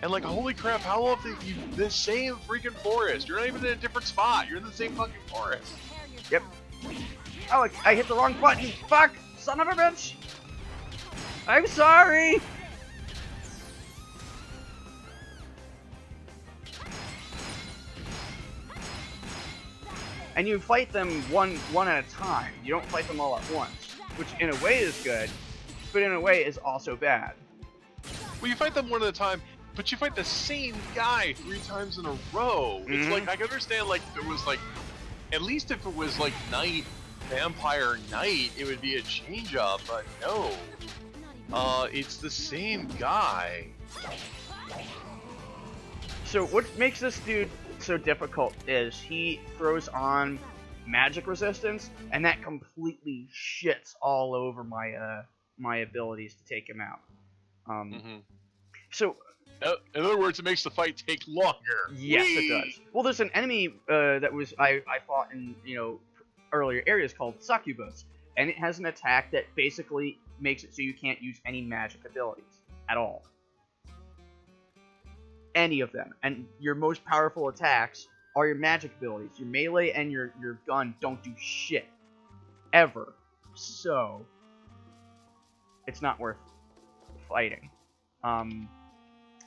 And like, holy crap, how often you the same freaking forest? You're not even in a different spot. You're in the same fucking forest. Yep. Oh, I hit the wrong button. Fuck! Son of a bitch! I'm sorry! And you fight them one at a time. You don't fight them all at once. Which in a way is good, but in a way is also bad. Well, you fight them one at a time, but you fight the same guy 3 times in a row. It's like, I can understand, like, there was like, at least if it was like Knight, Vampire Knight, it would be a change up, but no. It's the same guy. So what makes this dude so difficult is he throws on magic resistance, and that completely shits all over my abilities to take him out. So in other words, it makes the fight take longer. yes, it does. Well, there's an enemy that was I fought in earlier areas called Succubus, and it has an attack that basically makes it so you can't use any magic abilities at all. Any of them. And your most powerful attacks are your magic abilities. Your melee and your gun don't do shit. Ever. So, it's not worth fighting.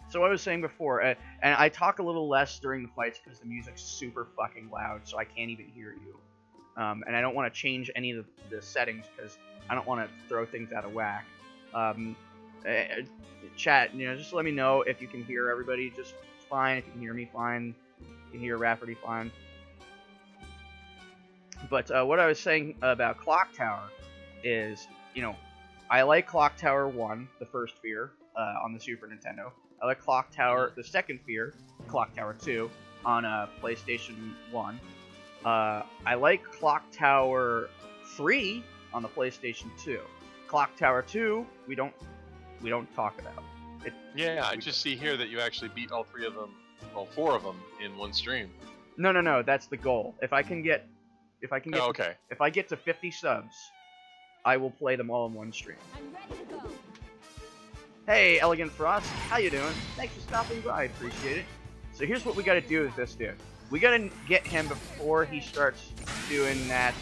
So I was saying before, and I talk a little less during the fights because the music's super fucking loud, so I can't even hear you. And I don't want to change any of the settings because I don't want to throw things out of whack. Chat, just let me know if you can hear everybody just fine, if you can hear me fine, if you can hear Rafferty fine. But what I was saying about Clock Tower is, I like Clock Tower 1, the first Fear, on the Super Nintendo. I like Clock Tower, the second Fear, Clock Tower 2, on PlayStation 1. I like Clock Tower 3 on the PlayStation 2. Clock Tower 2, we don't talk about. I just see here that you actually beat all 3 of them, well, 4 of them in one stream. No, that's the goal. If I get to 50 subs, I will play them all in one stream. I'm ready to go. Hey, Elegant Frost, how you doing? Thanks for stopping by, appreciate it. So here's what we gotta do with this dude. We gotta get him before he starts doing that,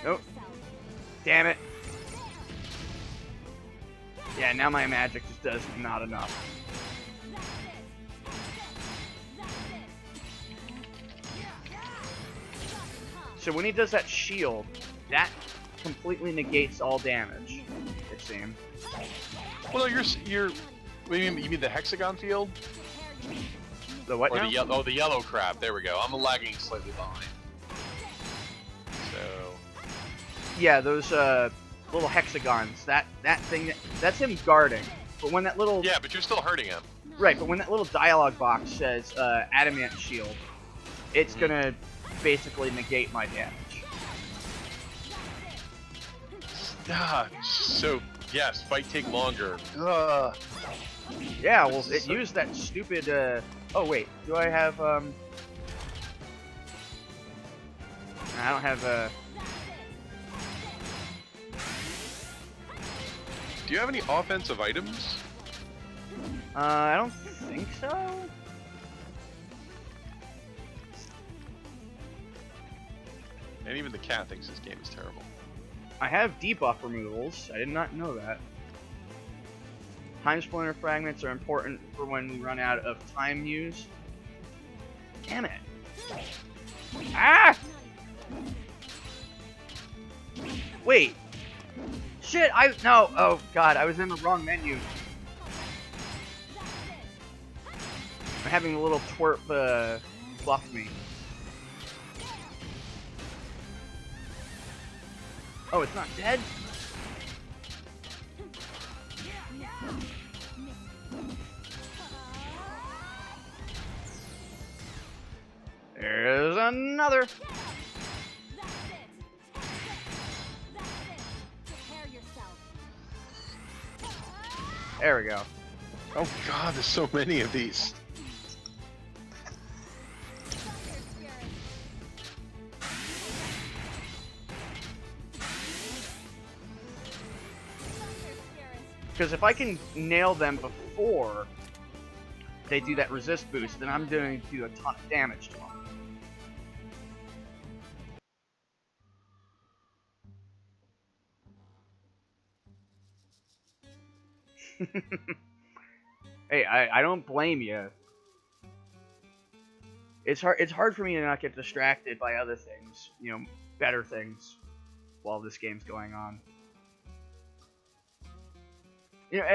Oh, damn it. Yeah, now my magic just does not enough. So when he does that shield, that completely negates all damage, it seems. Well, no, what do you mean the hexagon field? The what Or now? the yellow? Oh, the yellow crab. There we go. I'm lagging slightly behind. So Yeah, those little hexagons. That thing. That's him guarding. But when that little yeah, but you're still hurting him. right, but when that little dialogue box says adamant shield, it's gonna basically negate my damage. Ah, so yes, fight take longer. Yeah, well, it used that stupid. Oh wait, do I have I don't have Do you have any offensive items? I don't think so. And even the cat thinks this game is terrible. I have debuff removals. I did not know that. Time splinter fragments are important for when we run out of time use. Damn it. Ah! Wait. Shit, no. Oh god, I was in the wrong menu. I'm having a little twerp buff me. Oh, it's not dead? There's another. There we go. Oh god, there's so many of these. Because if I can nail them before they do that resist boost, then I'm going to do a ton of damage to them. Hey, I don't blame you. It's hard for me to not get distracted by other things, you know, better things, while this game's going on. You know,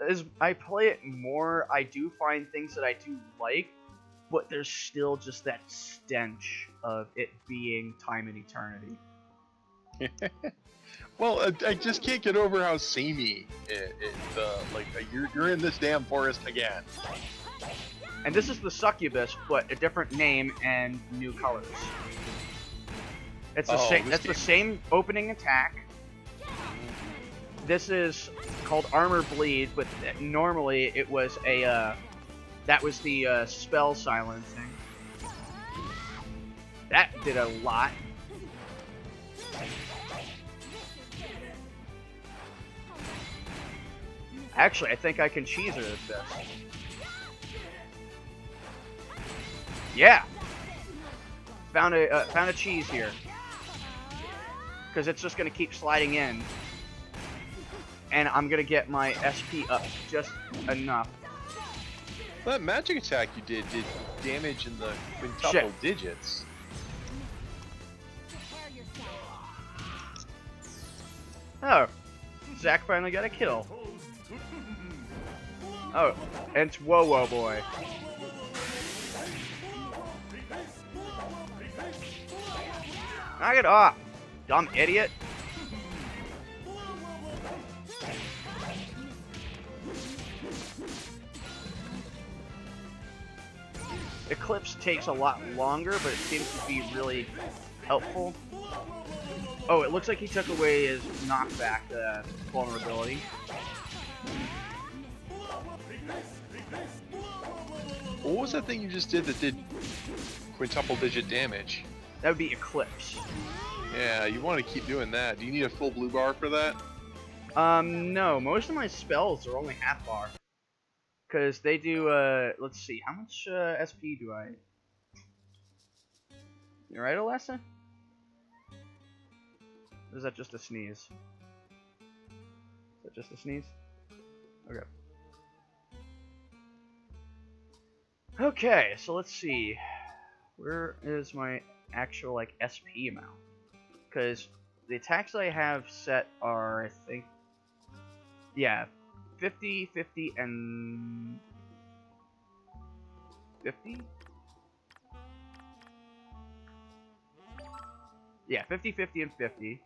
as I play it more, I do find things that I do like, but there's still just that stench of it being time and eternity. Well, I just can't get over how samey you're in this damn forest again. And this is the succubus, but a different name and new colors. It's the same. That's the same opening attack. This is called Armor Bleed, but normally it was a that was the spell silencing. That did a lot. Actually, I think I can cheese her with this. Yeah. Found a cheese here. Because it's just gonna keep sliding in. And I'm gonna get my SP up just enough. That magic attack you did damage in the quintuple digits. Oh, Zach finally got a kill. Oh, and it's Whoa Boy. Knock it off, dumb idiot. Eclipse takes a lot longer, but it seems to be really helpful. Oh, it looks like he took away his knockback vulnerability. What was that thing you just did that did quintuple digit damage? That would be Eclipse. Yeah, you want to keep doing that. Do you need a full blue bar for that? No. Most of my spells are only half bar. Because they do, let's see, how much SP do I... You right, Alessa? Or is that just a sneeze? Is that just a sneeze? Okay. Okay, so let's see. Where is my actual like SP amount, because the attacks I have set are, I think, yeah, 50, 50, and 50? Yeah, 50, 50, and 50.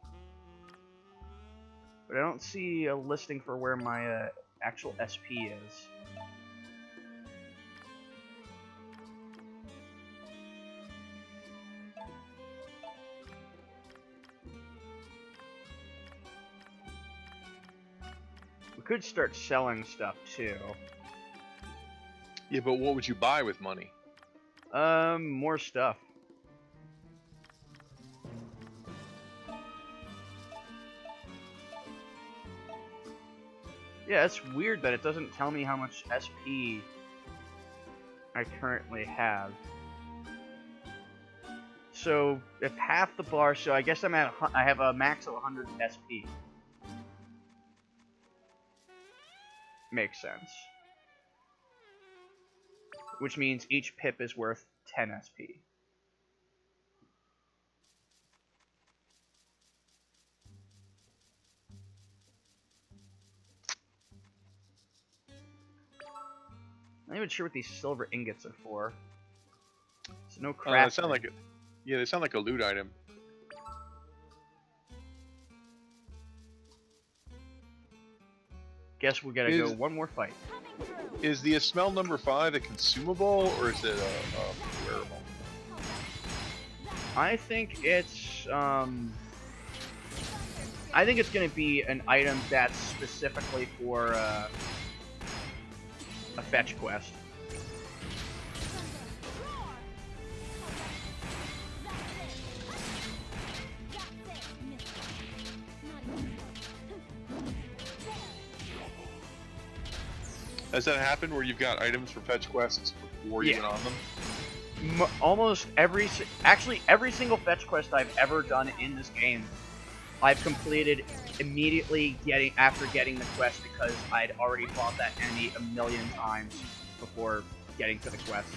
But I don't see a listing for where my actual SP is. We could start selling stuff too. Yeah, but what would you buy with money? More stuff. Yeah, it's weird that it doesn't tell me how much SP I currently have. So, if half the bar, so I guess I have a max of 100 SP. Makes sense. Which means each pip is worth 10 SP. I'm not even sure what these silver ingots are for. So no crafting. They sound like they sound like a loot item. Guess we gotta go one more fight. Is the smell number 5 a consumable or is it a wearable? I think it's gonna be an item that's specifically for a fetch quest. Has that happened where you've got items for fetch quests before you went on them? Almost actually every single fetch quest I've ever done in this game, I've completed immediately after getting the quest because I'd already fought that enemy a million times before getting to the quest.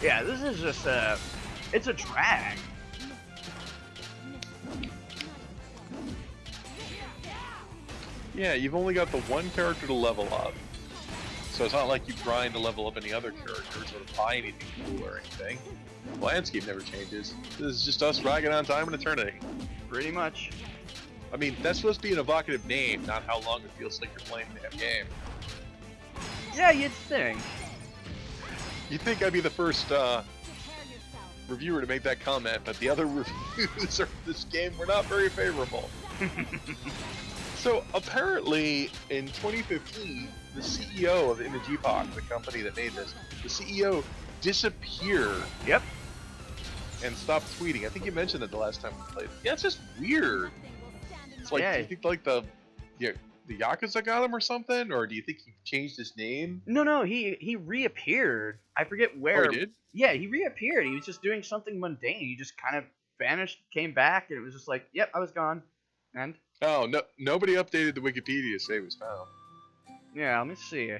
Yeah, this is just it's a drag. Yeah, you've only got the one character to level up. So it's not like you grind to level up any other characters or buy anything cool or anything. The landscape never changes. This is just us dragging on time and eternity. Pretty much. I mean, that's supposed to be an evocative name, not how long it feels like you're playing the damn game. Yeah, you'd think. You'd think I'd be the first reviewer to make that comment, but the other reviews of this game were not very favorable. So apparently, in 2015, the CEO of Image Epoch, the company that made this, the CEO disappeared. Yep. And stopped tweeting. I think you mentioned it the last time we played. Yeah, it's just weird. It's like, do you think like the Yakuza got him or something, or do you think he changed his name? No, he reappeared. I forget where. Oh, he did? Yeah, he reappeared. He was just doing something mundane. He just kind of vanished, came back, and it was just like, yep, I was gone. And? Oh, no, nobody updated the Wikipedia to say he was found. Yeah, let me see.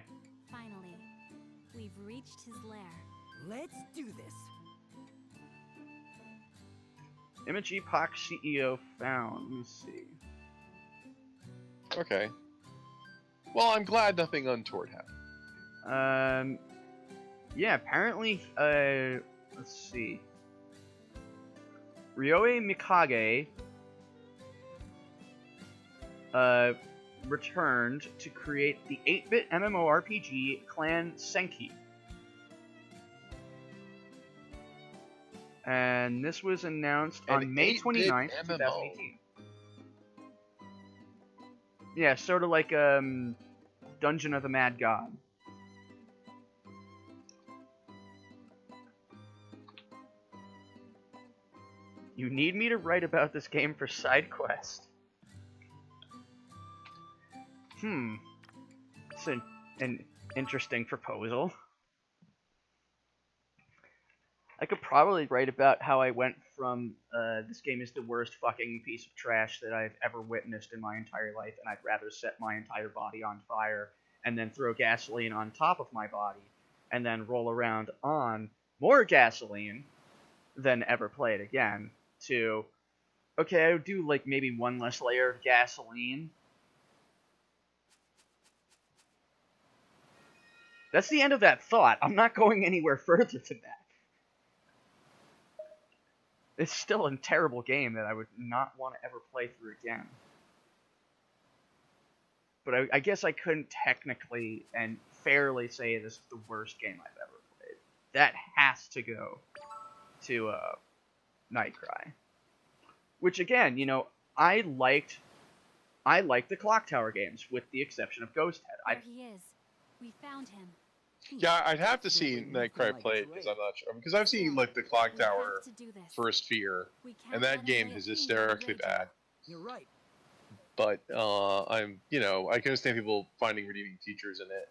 Finally, we've reached his lair. Let's do this. Image Epoch CEO found. Let me see. Okay. Well, I'm glad nothing untoward happened. Yeah, apparently, let's see. Ryoe Mikage, returned to create the 8-bit MMORPG Clan Senki. And this was announced on May 29th, 2018. Yeah, sort of like Dungeon of the Mad God. You need me to write about this game for side quest. It's an interesting proposal. I could probably write about how I went from, this game is the worst fucking piece of trash that I've ever witnessed in my entire life, and I'd rather set my entire body on fire, and then throw gasoline on top of my body, and then roll around on more gasoline than ever play it again, to, okay, I would do, like, maybe one less layer of gasoline. That's the end of that thought. I'm not going anywhere further than that. It's still a terrible game that I would not want to ever play through again. But I guess I couldn't technically and fairly say this is the worst game I've ever played. That has to go to Nightcry. Which again, you know, I liked the Clock Tower games, with the exception of Ghost Head. There he is. We found him. Yeah, I'd have to see Nightcry play it, because I'm not sure. Because I've seen, like, the Clock Tower First Fear, and that game is hysterically bad. You're right. But, you know, I can understand people finding redeeming features in it.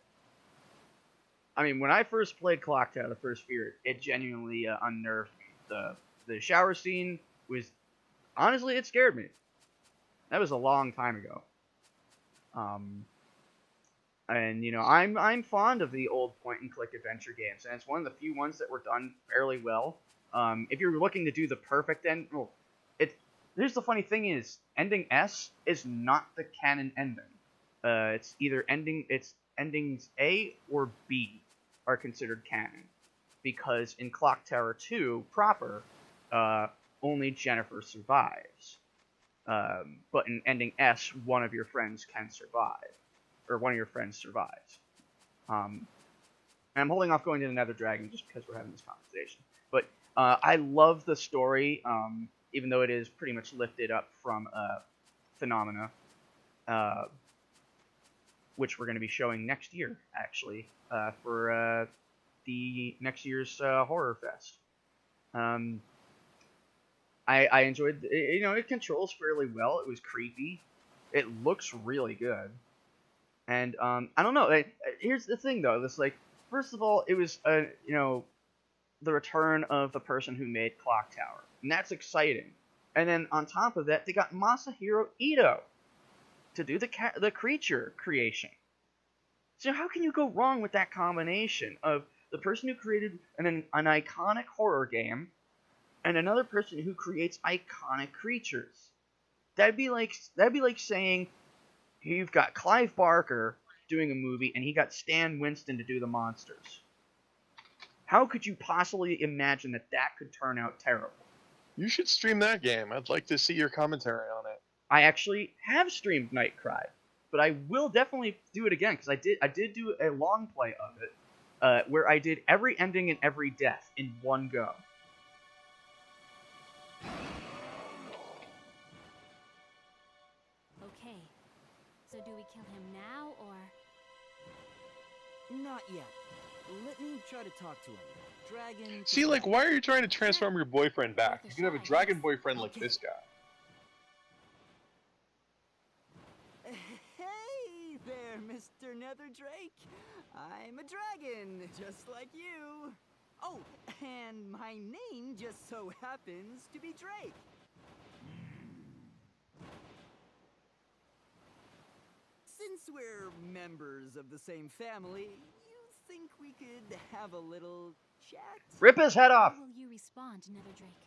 I mean, when I first played Clock Tower, the First Fear, it genuinely unnerved me. The shower scene was, honestly, it scared me. That was a long time ago. And, you know, I'm fond of the old point-and-click adventure games, and it's one of the few ones that were done fairly well. If you're looking to do the perfect end, well, here's the funny thing is, ending S is not the canon ending. It's either endings A or B are considered canon, because in Clock Tower 2 proper, only Jennifer survives. But in ending S, one of your friends can survive. Or one of your friends survives. And I'm holding off going to the Nether Dragon just because we're having this conversation. But I love the story, even though it is pretty much lifted up from Phenomena, which we're going to be showing next year, actually, for the next year's Horror Fest. I enjoyed, you know, it controls fairly well. It was creepy. It looks really good. And, I don't know, here's the thing, though, this, like, first of all, it was, you know, the return of the person who made Clock Tower, and that's exciting. And then, on top of that, they got Masahiro Ito to do the creature creation. So how can you go wrong with that combination of the person who created an iconic horror game, and another person who creates iconic creatures? That'd be like saying, you've got Clive Barker doing a movie, and he got Stan Winston to do the monsters. How could you possibly imagine that could turn out terrible? You should stream that game. I'd like to see your commentary on it. I actually have streamed Nightcry, but I will definitely do it again, because I did do a long play of it, where I did every ending and every death in one go. Okay. So do we kill him now, or...? Not yet. Let me try to talk to him. Dragon... See, like, why are you trying to transform your boyfriend back? You can have a dragon boyfriend like this guy. Hey there, Mr. Nether Drake. I'm a dragon, just like you. Oh, and my name just so happens to be Drake. Since we're members of the same family, you think we could have a little chat? Rip his head off! How will you respond, Netherdrake?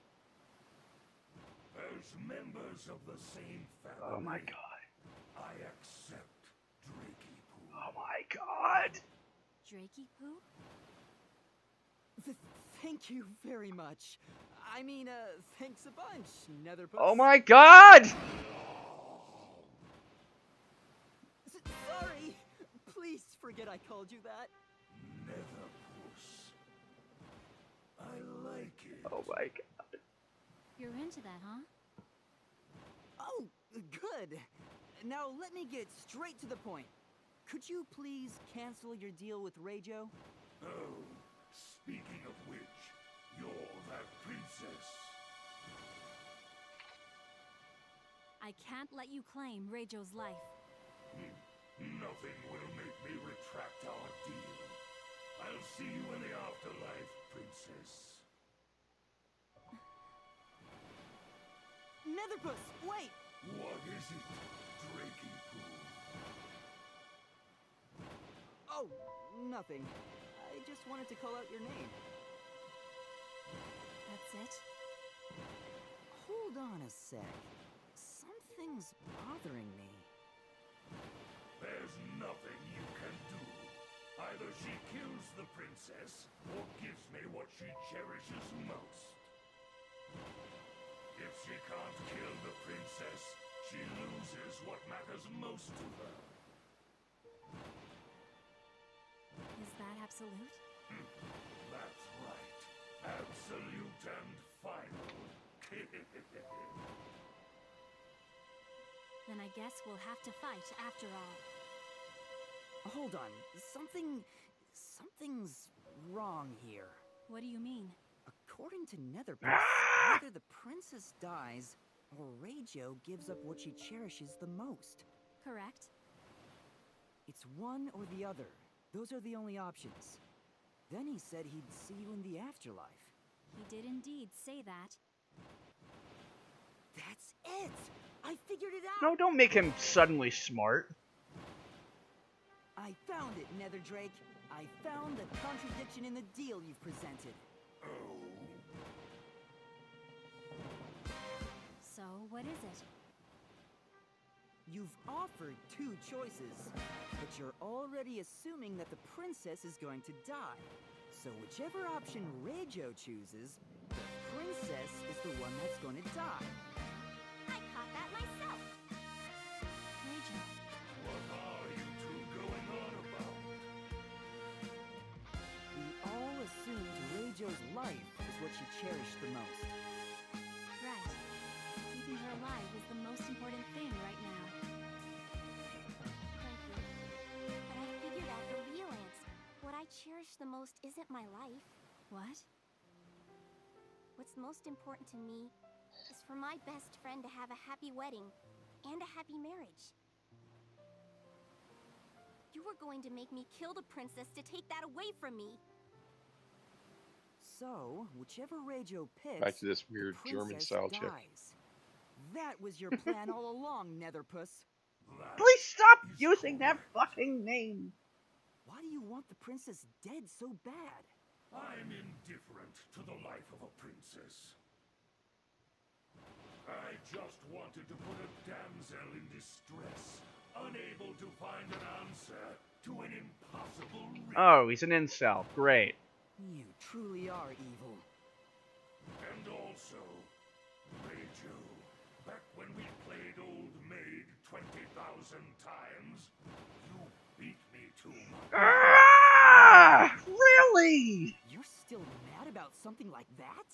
As members of the same family, Oh my god. I accept Drakey Poo. Oh my god! Drakey Poo? Thank you very much. I mean, thanks a bunch, Netherpuss. Oh my god! Sorry! Please forget I called you that. Netherpuss. I like it. Oh my god. You're into that, huh? Oh, good. Now let me get straight to the point. Could you please cancel your deal with Reijo? Oh, speaking of which, you're that princess. I can't let you claim Reijo's life. Nothing will make me retract our deal. I'll see you in the afterlife, princess. Netherpuss, wait! What is it, Drakey Poo? Oh, nothing. I just wanted to call out your name. That's it? Hold on a sec. Something's bothering me. There's nothing you can do. Either she kills the princess, or gives me what she cherishes most. If she can't kill the princess, she loses what matters most to her. Is that absolute? That's right. Absolute and final. Then I guess we'll have to fight after all. Hold on. Something's wrong here. What do you mean? According to Netherpuss, either the princess dies, or Reijo gives up what she cherishes the most. Correct? It's one or the other. Those are the only options. Then he said he'd see you in the afterlife. He did indeed say that. That's it! I figured it out! No, don't make him suddenly smart. I found it, Netherdrake. I found the contradiction in the deal you've presented. So, what is it? You've offered two choices, but you're already assuming that the princess is going to die. So whichever option Reijo chooses, the princess is the one that's going to die. I caught that myself. Reijo. What are you two going on about? We all assumed Reijo's life is what she cherished the most. Right. Keeping her alive is the most important thing right now. Thank you. But I figured out the real answer. What I cherish the most isn't my life. What? What's most important to me is for my best friend to have a happy wedding and a happy marriage. You were going to make me kill the princess to take that away from me. So, whichever Reijo picks, Back to this the weird princess German-style chick. dies. That was your plan all along, Netherpuss. Please stop using that fucking name. Why do you want the princess dead so bad? I'm indifferent to the life of a princess. I just wanted to put a damsel in distress, unable to find an answer to an impossible riddle. Oh, he's an incel. Great. You truly are evil. And also, Reijo, back when we played Old Maid 20,000 times, you beat me too much. Ah! Really? You're still mad about something like that?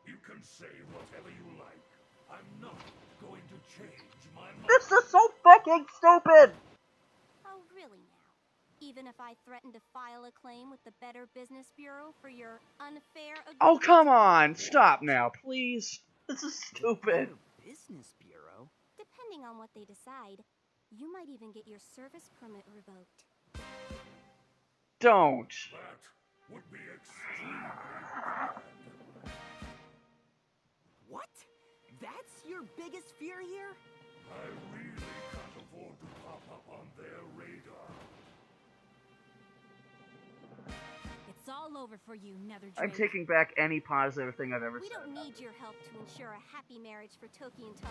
You can say whatever you like. I'm not going to change my mind. This is so fucking stupid! Oh, really now? Even if I threaten to file a claim with the Better Business Bureau for your unfair agreement? Oh, come on! Stop now, please. This is stupid. Better Business Bureau? Depending on what they decide, you might even get your service permit revoked. Don't. That would be extremely bad. What? That's your biggest fear here? I really can't afford to pop up on their radar. It's all over for you, Netherdrake. I'm taking back any positive thing I've ever We said. don't need your help to ensure a happy marriage for Toki and Toa.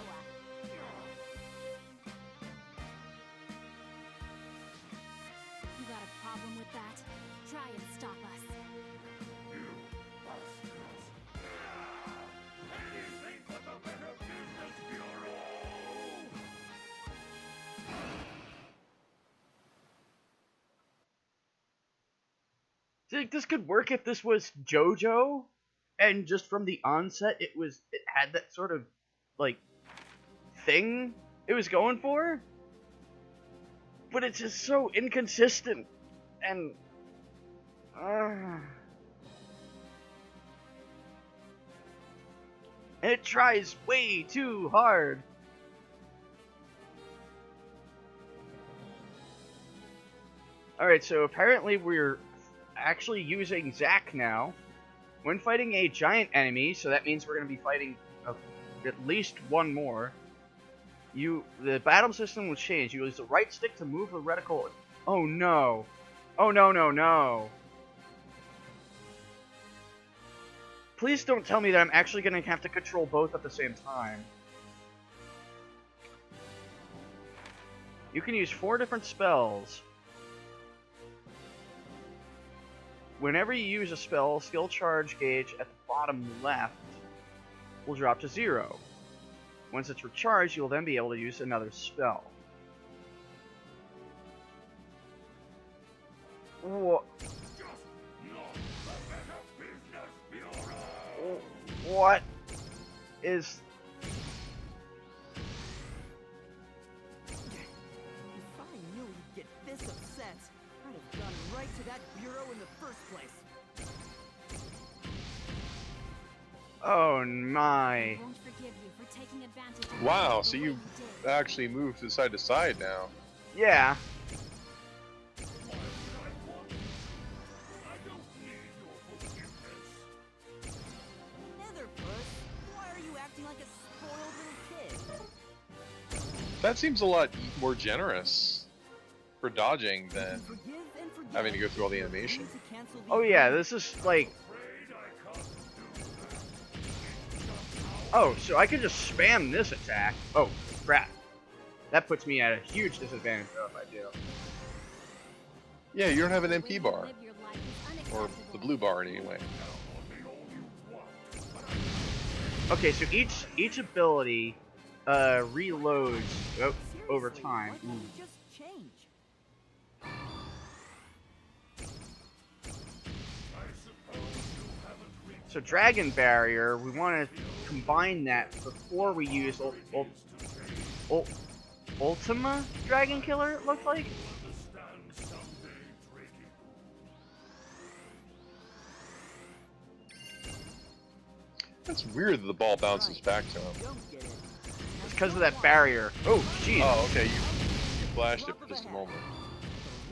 You got a problem with that? Try and stop us. You bastards. Anything but the Better Business Bureau! Think this could work if this was JoJo, and just from the onset it had that sort of like thing it was going for, but it's just so inconsistent and and it tries way too hard. Alright, so apparently we're actually using Zack now. When fighting a giant enemy, so that means we're going to be fighting at least one more. The battle system will change. You use the right stick to move the reticle. Oh no. Oh no, no, no. Please don't tell me that I'm actually going to have to control both at the same time. You can use 4 different spells. Whenever you use a spell, skill charge gauge at the bottom left will drop to 0. Once it's recharged, you'll then be able to use another spell. What is... If I knew you'd get this upset, I'd have gone right to that bureau in the first place. Oh my. I won't forgive you for taking advantage of Wow, the so way you did. actually moved to side to side now. Yeah. Netherpuss, why are you acting like a spoiled little kid? That seems a lot more generous for dodging You than can forgive and forget, having to go through all the but animation. need to cancel the Oh yeah, agreement. this is like... Oh, so I can just spam this attack. Oh, crap. That puts me at a huge disadvantage though if I do. Yeah, you don't have an The way MP you bar. live your life is Or the unacceptable. blue bar anyway. Okay, so each ability reloads over Seriously, time. why can't you just change? So Dragon Barrier, we want to combine that before we use Ultima Dragon Killer, it looked like? That's weird that the ball bounces back to him. Don't get it. It's because of that barrier. Oh, jeez. Oh, okay, you flashed it for just a moment.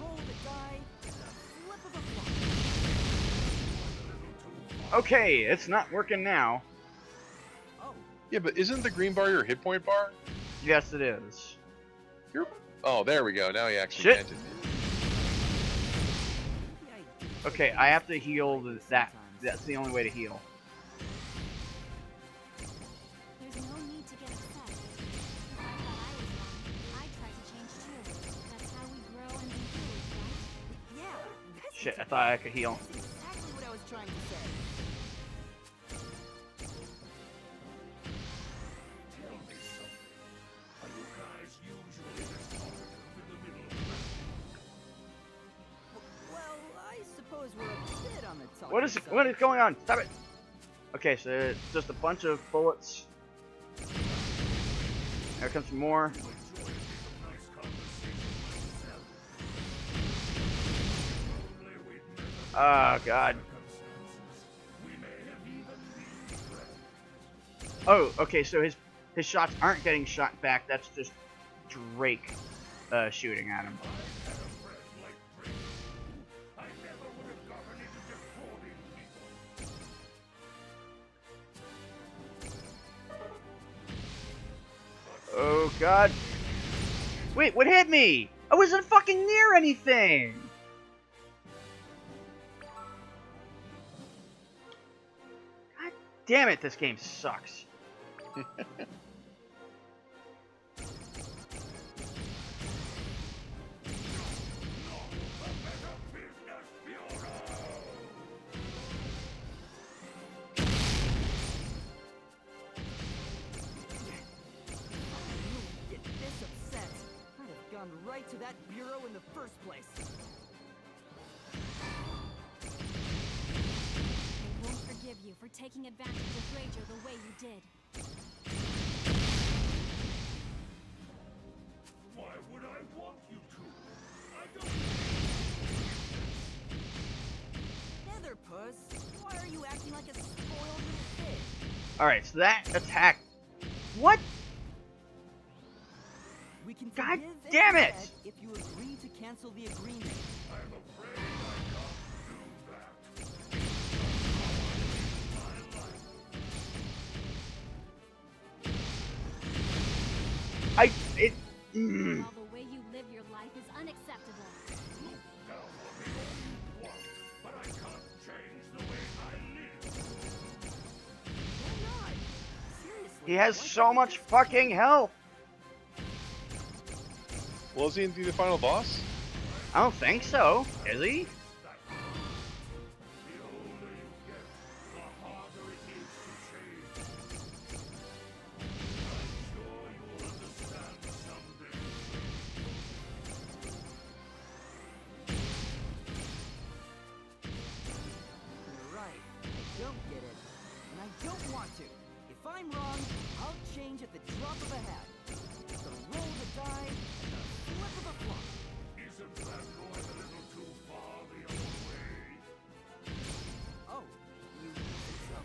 Roll the die, the flip of a flop. Okay, it's not working now. Oh, Yeah, but isn't the green bar your hit point bar? Yes, it is. Oh, there we go. Now he actually Shit. dented me. maybe I didn't Okay, forget I have to something heal like this that. sometimes. That's the only way to heal. There's no need to get upset. If I thought I was wrong, I'd try to change too. That's how we grow and improve, right? Yeah, that's Shit, I thought I could heal. That's exactly what I was trying to say. Tell me something. Are you guys usually this talkative in the middle of the night? Well, I suppose we're a bit on the talking What is side. what is going on? Stop it! Okay, so it's just a bunch of bullets. There comes some more. Nice conversation myself. Probably we'd never Oh god. circumstances. We may have even been friends. Oh, okay, so his shots aren't getting shot back, that's just Drake shooting at him. I had a friend like Drake. I never would have gotten into defrauding people. Oh god. Wait, what hit me? I wasn't fucking near anything! God damn it, this game sucks. If you get this upset, I'd have gone right to that bureau in the first place. I won't forgive you for taking advantage of Rager the way you did. Why would I want you to? I don't. Netherpuss, why are you acting like a spoiled little kid? Alright, so that attack... What? We can God forgive and damn it! forget if you agree to cancel the agreement. I'm afraid I can't do that. My life. While the way you live your life is unacceptable. Look down on me all you want, but I can't change the way I live. Why not? Seriously. He has why so can't you much just fucking health. Well, is he indeed the final boss? I don't think so. Is he? The older you get, the harder it is to change. I'm sure you'll understand someday. You're right. I don't get it. And I don't want to. If I'm wrong, I'll change at the drop of a hat. The roll of the die, and the flip of a flop. Isn't that going a little too far the other way? Oh, you think so?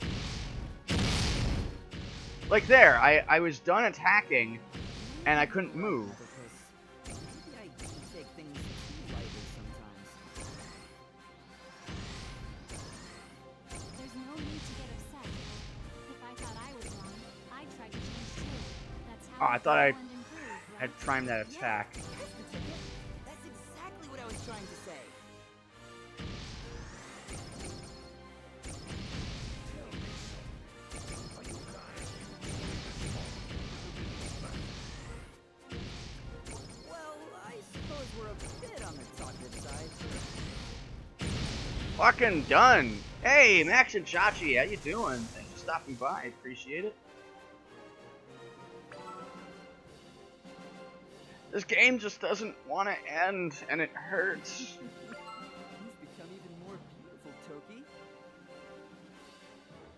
Like there, I was done attacking, and I couldn't move. Because maybe I do take things too lightly sometimes. There's no need to get upset. If I thought I was wrong, I'd try to change too. That's how Oh, I thought I grow and improve, right? had primed that attack. Yes, that's the ticket. That's exactly what I was trying to say. Well, I suppose we're a bit on the talkative side. Fucking done. Hey, Max and Chachi, how you doing? Thanks for stopping by. Appreciate it. This game just doesn't want to end, and it hurts. You've become even more beautiful, Toki.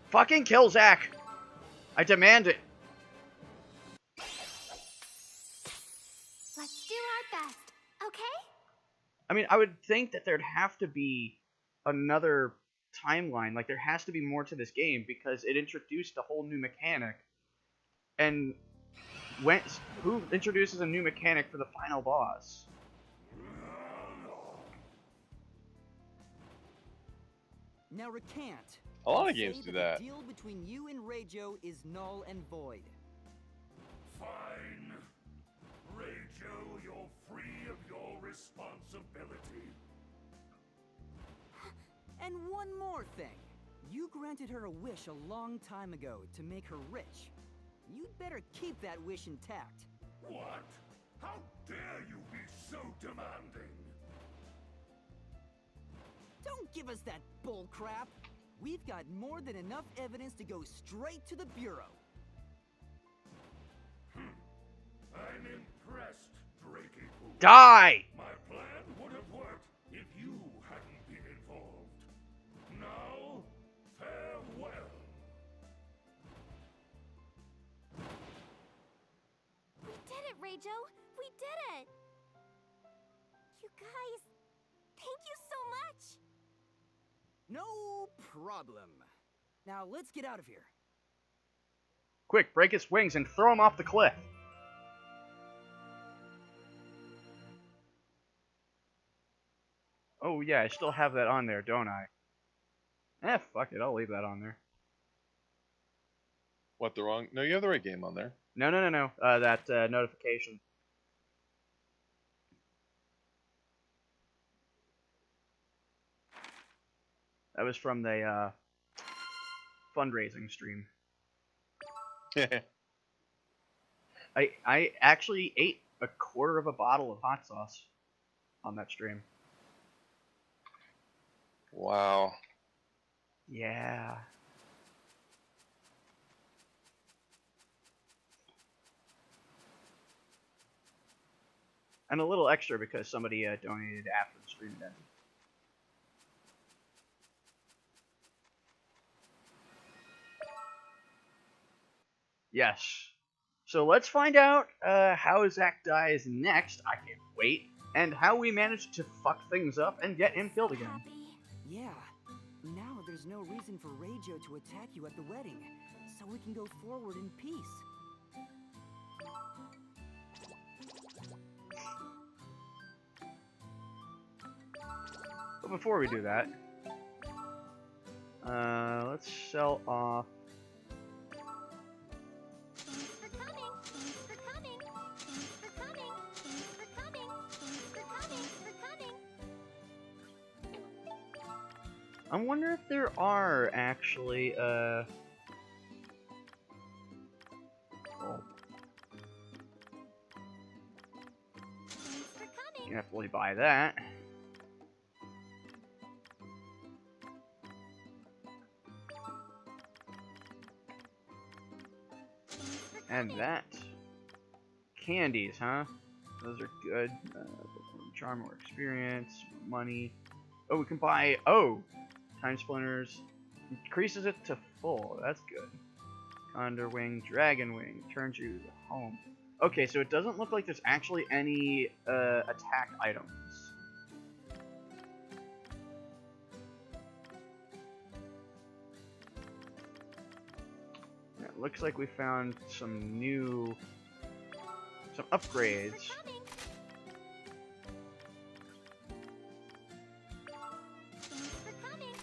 Fucking kill Zack. I demand it. Let's do our best, okay? I mean, I would think that there'd have to be another timeline. Like, there has to be more to this game because it introduced a whole new mechanic. And who introduces a new mechanic for the final boss? Now recant. A lot of and games say do The that. deal between you and Reijo is null and void. Fine. Reijo, you're free of your responsibility. And one more thing. You granted her a wish a long time ago to make her rich. You'd better keep that wish intact. What? How dare you be so demanding? Don't give us that bull crap. We've got more than enough evidence to go straight to the Bureau. I'm impressed, Drakey Poo. Die! My plan would have worked if you hadn't been involved. Now, farewell. We did it, Reijo! We did it! You guys, thank you so much! No problem. Now let's get out of here. Quick, break his wings and throw him off the cliff. Oh yeah, I still have that on there, don't I? Fuck it, I'll leave that on there. What, the wrong? No, you have the right game on there. No, that notification. That was from the fundraising stream. I actually ate a quarter of a bottle of hot sauce on that stream. Wow. Yeah. And a little extra because somebody donated after the stream ended. Yes. So let's find out how Zack dies next. I can't wait. And how we manage to fuck things up and get him killed again. Happy. Yeah. Now there's no reason for Reijo to attack you at the wedding, so we can go forward in peace. But before we do that, let's sell off. Thanks for coming. Thanks for coming. Thanks for coming. Thanks for coming. Thanks for coming. For coming. I wonder if there are actually oh, Thanks for coming. can't really buy that. And that. Candies, huh? Those are good. Charm or experience, money. Oh, we can buy. Oh! Time Splinters. Increases it to full. That's good. Condor Wing, Dragon Wing. Turns you home. Okay, so it doesn't look like there's actually any attack items. It looks like we found some upgrades. Thanks for coming.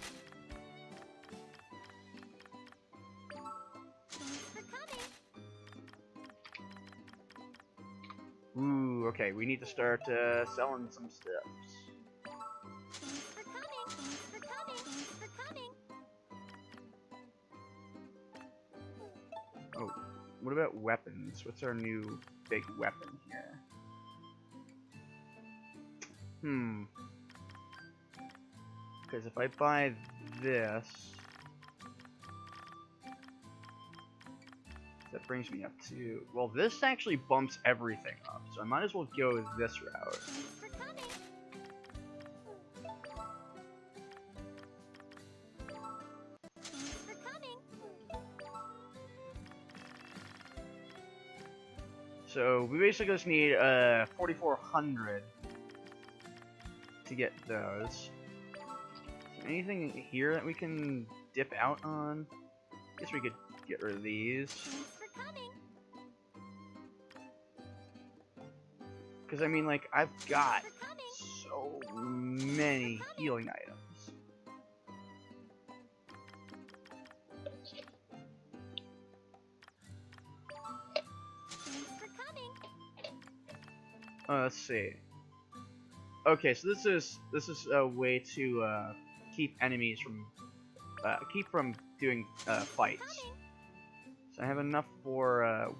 Thanks for coming. Ooh, okay, we need to start selling some stuff. Thanks for coming. Thanks for coming. Thanks for coming. Oh, what about weapons? What's our new big weapon here? Because if I buy this, that brings me up to... Well, this actually bumps everything up, so I might as well go this route. Thanks for coming. Thanks for coming. So we basically just need 4,400 to get those. Is there anything here that we can dip out on? Guess we could get rid of these. Thanks for coming. Because I mean, like, I've got For coming. so many healing items. Thanks for coming. Let's see. Okay, so this is a way to keep enemies from doing fights. So I have enough for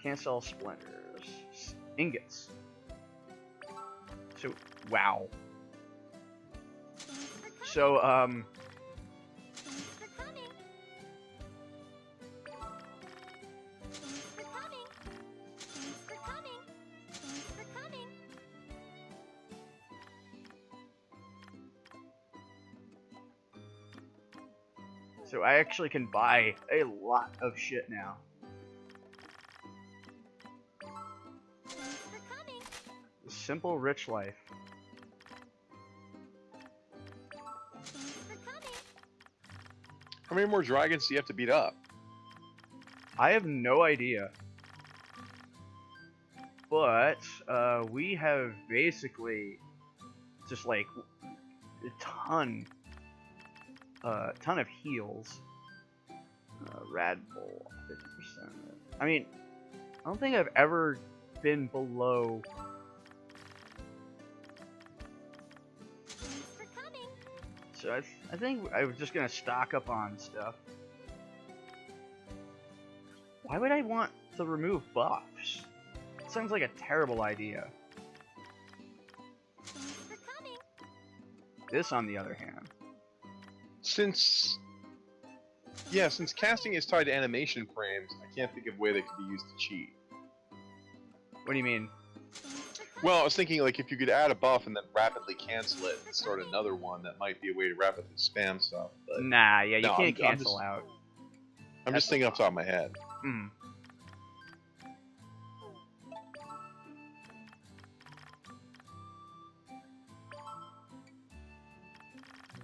can't sell splinters, ingots. So wow. So Thanks for coming. Thanks for coming. Thanks for coming. Thanks for coming. So I actually can buy a lot of shit now. Thanks for coming. Simple rich life. Thanks for coming. How many more dragons do you have to beat up? I have no idea. But we have basically just like a ton of heals. Rad Bull, 50%. I mean, I don't think I've ever been below. Thanks for coming. So I think I was just gonna stock up on stuff. Why would I want to remove buffs? Sounds like a terrible idea. Thanks for coming. This, on the other hand, Since casting is tied to animation frames, I can't think of a way that could be used to cheat. what do you mean? Well, I was thinking like if you could add a buff and then rapidly cancel it and start another one, that might be a way to rapidly spam stuff. But Nah, yeah, you no, can't I'm cancel out. I'm just thinking off the top of my head. Mm.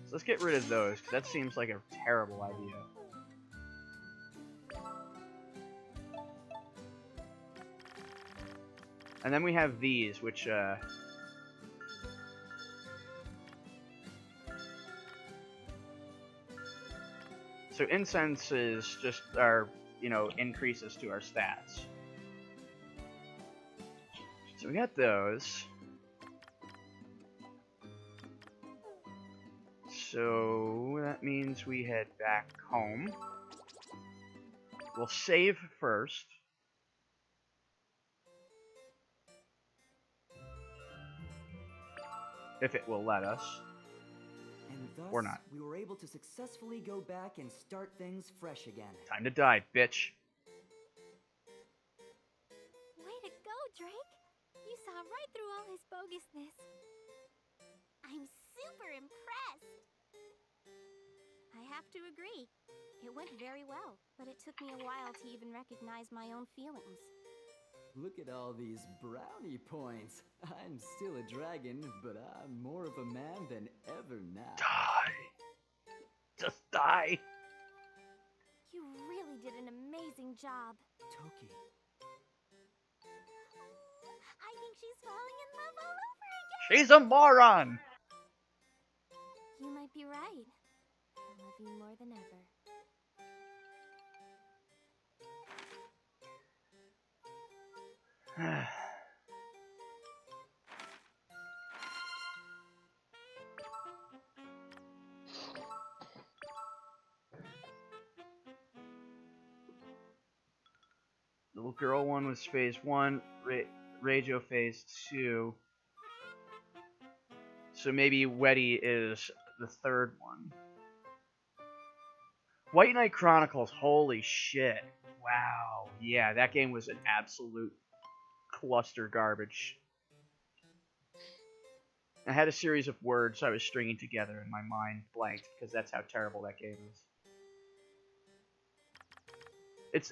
So let's get rid of those, because that seems like a terrible idea. And then we have these, which so incense is just our, increases to our stats. So we got those. So that means we head back home. We'll save first. If it will let us. And thus, Or not. we were able to successfully go back and start things fresh again. Time to die, bitch. Way to go, Drake! You saw right through all his bogusness. I'm super impressed. I have to agree. It went very well, but it took me a while to even recognize my own feelings. Look at all these brownie points. I'm still a dragon, but I'm more of a man than ever now. Die. Just die. You really did an amazing job. Toki, I think she's falling in love all over again. She's a moron. You might be right. I love you more than ever. Little girl one was phase 1, Rejo phase 2. So maybe Weddy is the third one. White Knight Chronicles, holy shit. Wow. Yeah, that game was an absolute cluster garbage. I had a series of words I was stringing together and my mind blanked because that's how terrible that game is.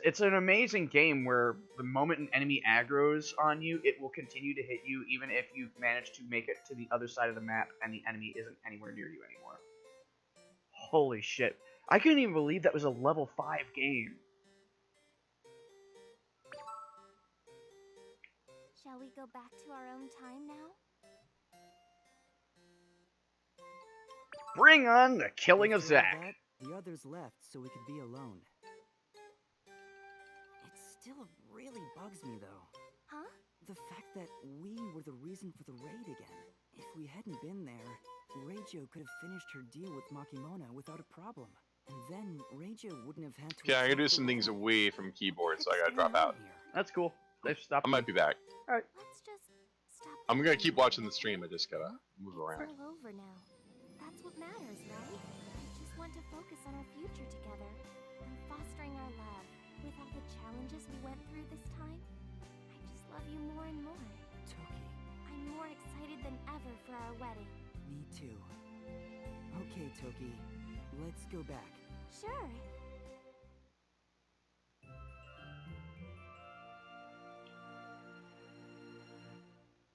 It's an amazing game where the moment an enemy aggroes on you, it will continue to hit you even if you've managed to make it to the other side of the map and the enemy isn't anywhere near you anymore. Holy shit. I couldn't even believe that was a level 5 game. Shall we go back to our own time now? Bring on the killing of After all Zack. that, the others left so we could be alone. It still really bugs me though. Huh? The fact that we were the reason for the raid again. If we hadn't been there, Rejo could have finished her deal with Makimona without a problem. And then Rejo wouldn't have had to... Yeah, I'm gonna do accept some the things raid. away from keyboard, so I What's gotta drop going on out. here? That's cool. They've stopped. I might be back. Let's just stop. I'm gonna thinking keep about watching the it. stream. I just gotta move It's around. all over now. That's what matters, right? I just want to focus on our future together and fostering our love. With all the challenges we went through this time, I just love you more and more. Toki, I'm more excited than ever for our wedding. me too. Okay, Toki, let's go back. Sure.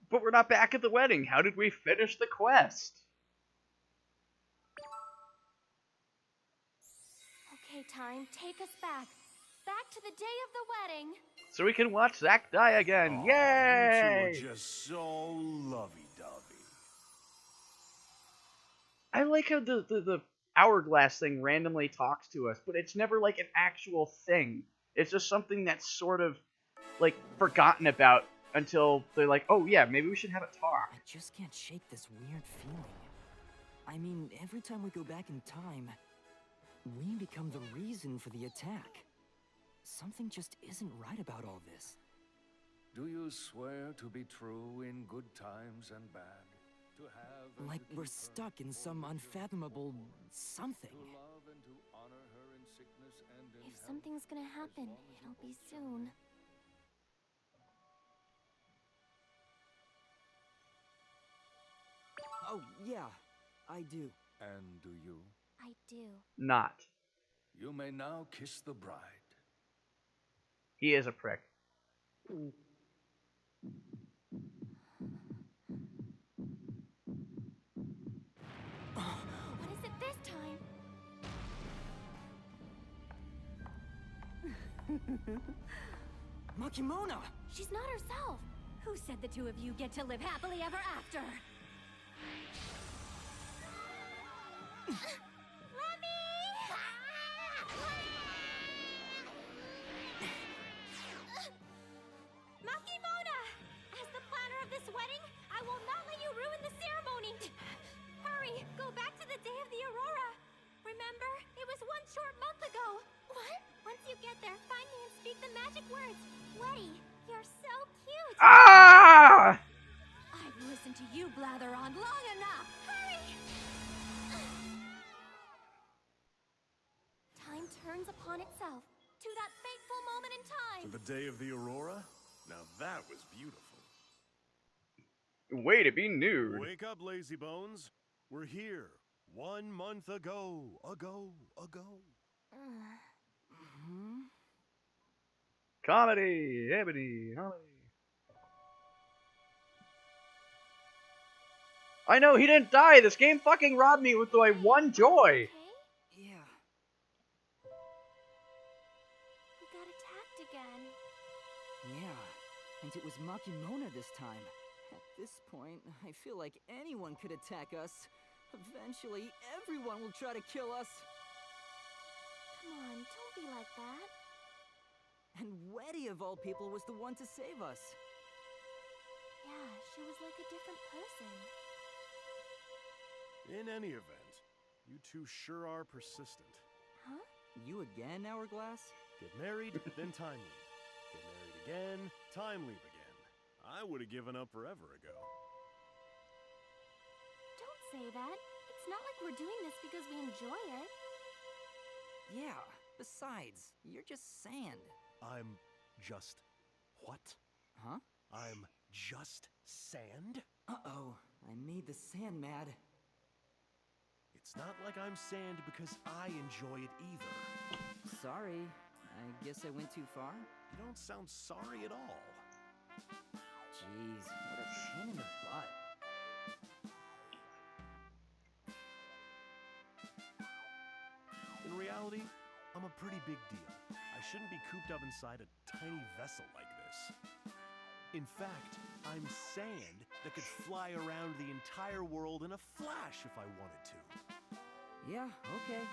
But we're not back at the wedding. How did we finish the quest? Okay, time, take us back. Back to the day of the wedding. So we can watch Zack die again. Yay! You two are just so lovey-dovey. I like how the hourglass thing randomly talks to us, but it's never like an actual thing. It's just something that's sort of like forgotten about until they're like, oh yeah, maybe we should have a talk. I just can't shake this weird feeling. I mean, every time we go back in time, we become the reason for the attack. Something just isn't right about all this. Do you swear to be true in good times and bad? To have a Like little we're her, stuck in some unfathomable something. to love and to honor her in sickness and in If health, something's gonna happen, long as it'll you be soon. Oh, yeah, I do. And do you? I do. Not. You may now kiss the bride. He is a prick. What is it this time? Makimona! She's not herself. Who said the two of you get to live happily ever after? this wedding, I will not let you ruin the ceremony! Hurry, go back to the day of the Aurora! Remember, it was one short month ago! What? Once you get there, find me and speak the magic words. Weddy, you're so cute! Ah! I've listened to you blather on long enough. Hurry! Time turns upon itself, to that fateful moment in time! To the day of the Aurora? Now that was beautiful. Way to be nude. Wake up, lazy bones. We're here. 1 month ago. Comedy, ebony, holly. I know, he didn't die. This game fucking robbed me with my one joy. Okay? Yeah. We got attacked again. Yeah. And it was Makimona this time. At this point, I feel like anyone could attack us. Eventually, everyone will try to kill us. Come on, don't be like that. And Weddy, of all people, was the one to save us. Yeah, she was like a different person. In any event, you two sure are persistent. Huh? You again, Hourglass? Get married, then time leap. Get married again, time leap again. I would have given up forever ago. Don't say that. It's not like we're doing this because we enjoy it. Yeah. Besides, you're just sand. I'm just... what? Huh? I'm just sand? Uh-oh. I made the sand mad. It's not like I'm sand because I enjoy it either. Sorry. I guess I went too far? You don't sound sorry at all. Jeez, what a pain in the butt. In reality, I'm a pretty big deal. I shouldn't be cooped up inside a tiny vessel like this. In fact, I'm sand that could fly around the entire world in a flash if I wanted to. Yeah, okay.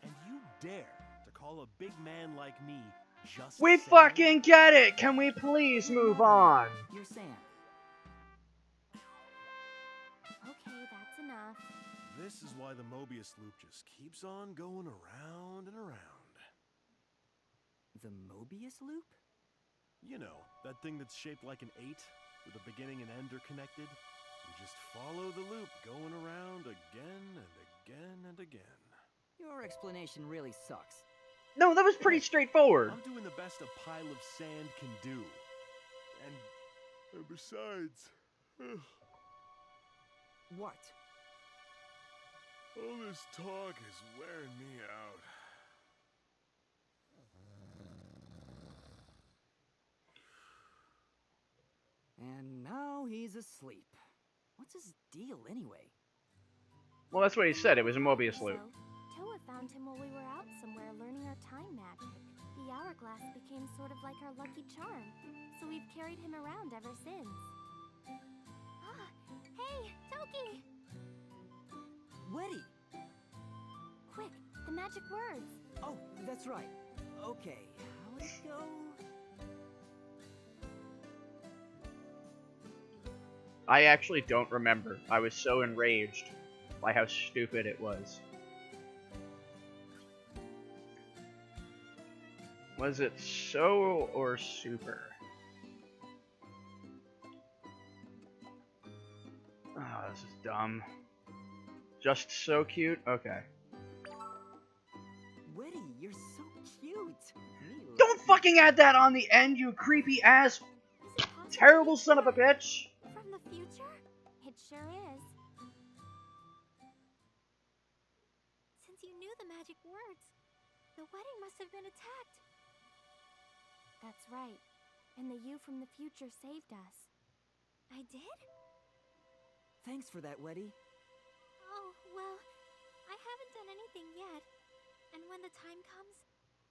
And you dare to call a big man like me just We sand? fucking get it! Can we please move on? You're sand. Okay, that's enough. This is why the Mobius loop just keeps on going around and around. The Mobius loop? You know, that thing that's shaped like an 8, with a beginning and end are connected. You just follow the loop going around again and again and again. Your explanation really sucks. No, that was pretty straightforward. I'm doing the best a pile of sand can do. And besides, What? all this talk is wearing me out. And now he's asleep. What's his deal anyway? Well, that's what he said. It was a Mobius loop. So, Toa found him while we were out somewhere learning our time magic. The hourglass became sort of like our lucky charm, so we've carried him around ever since. Ah, hey, Toki! Weddy! Quick, the magic words! Oh, that's right. Okay, how'd it go? I actually don't remember. I was so enraged by how stupid it was. Was it so or super? Oh, this is dumb. Just so cute? Okay. Weddy, you're so cute. Don't fucking add that on the end, you creepy ass, Is it possible terrible you son of a came bitch! from the future? It sure is. Since you knew the magic words, the wedding must have been attacked. That's right. And the you from the future saved us. I did? Thanks for that, Weddy. Oh, well, I haven't done anything yet. And when the time comes,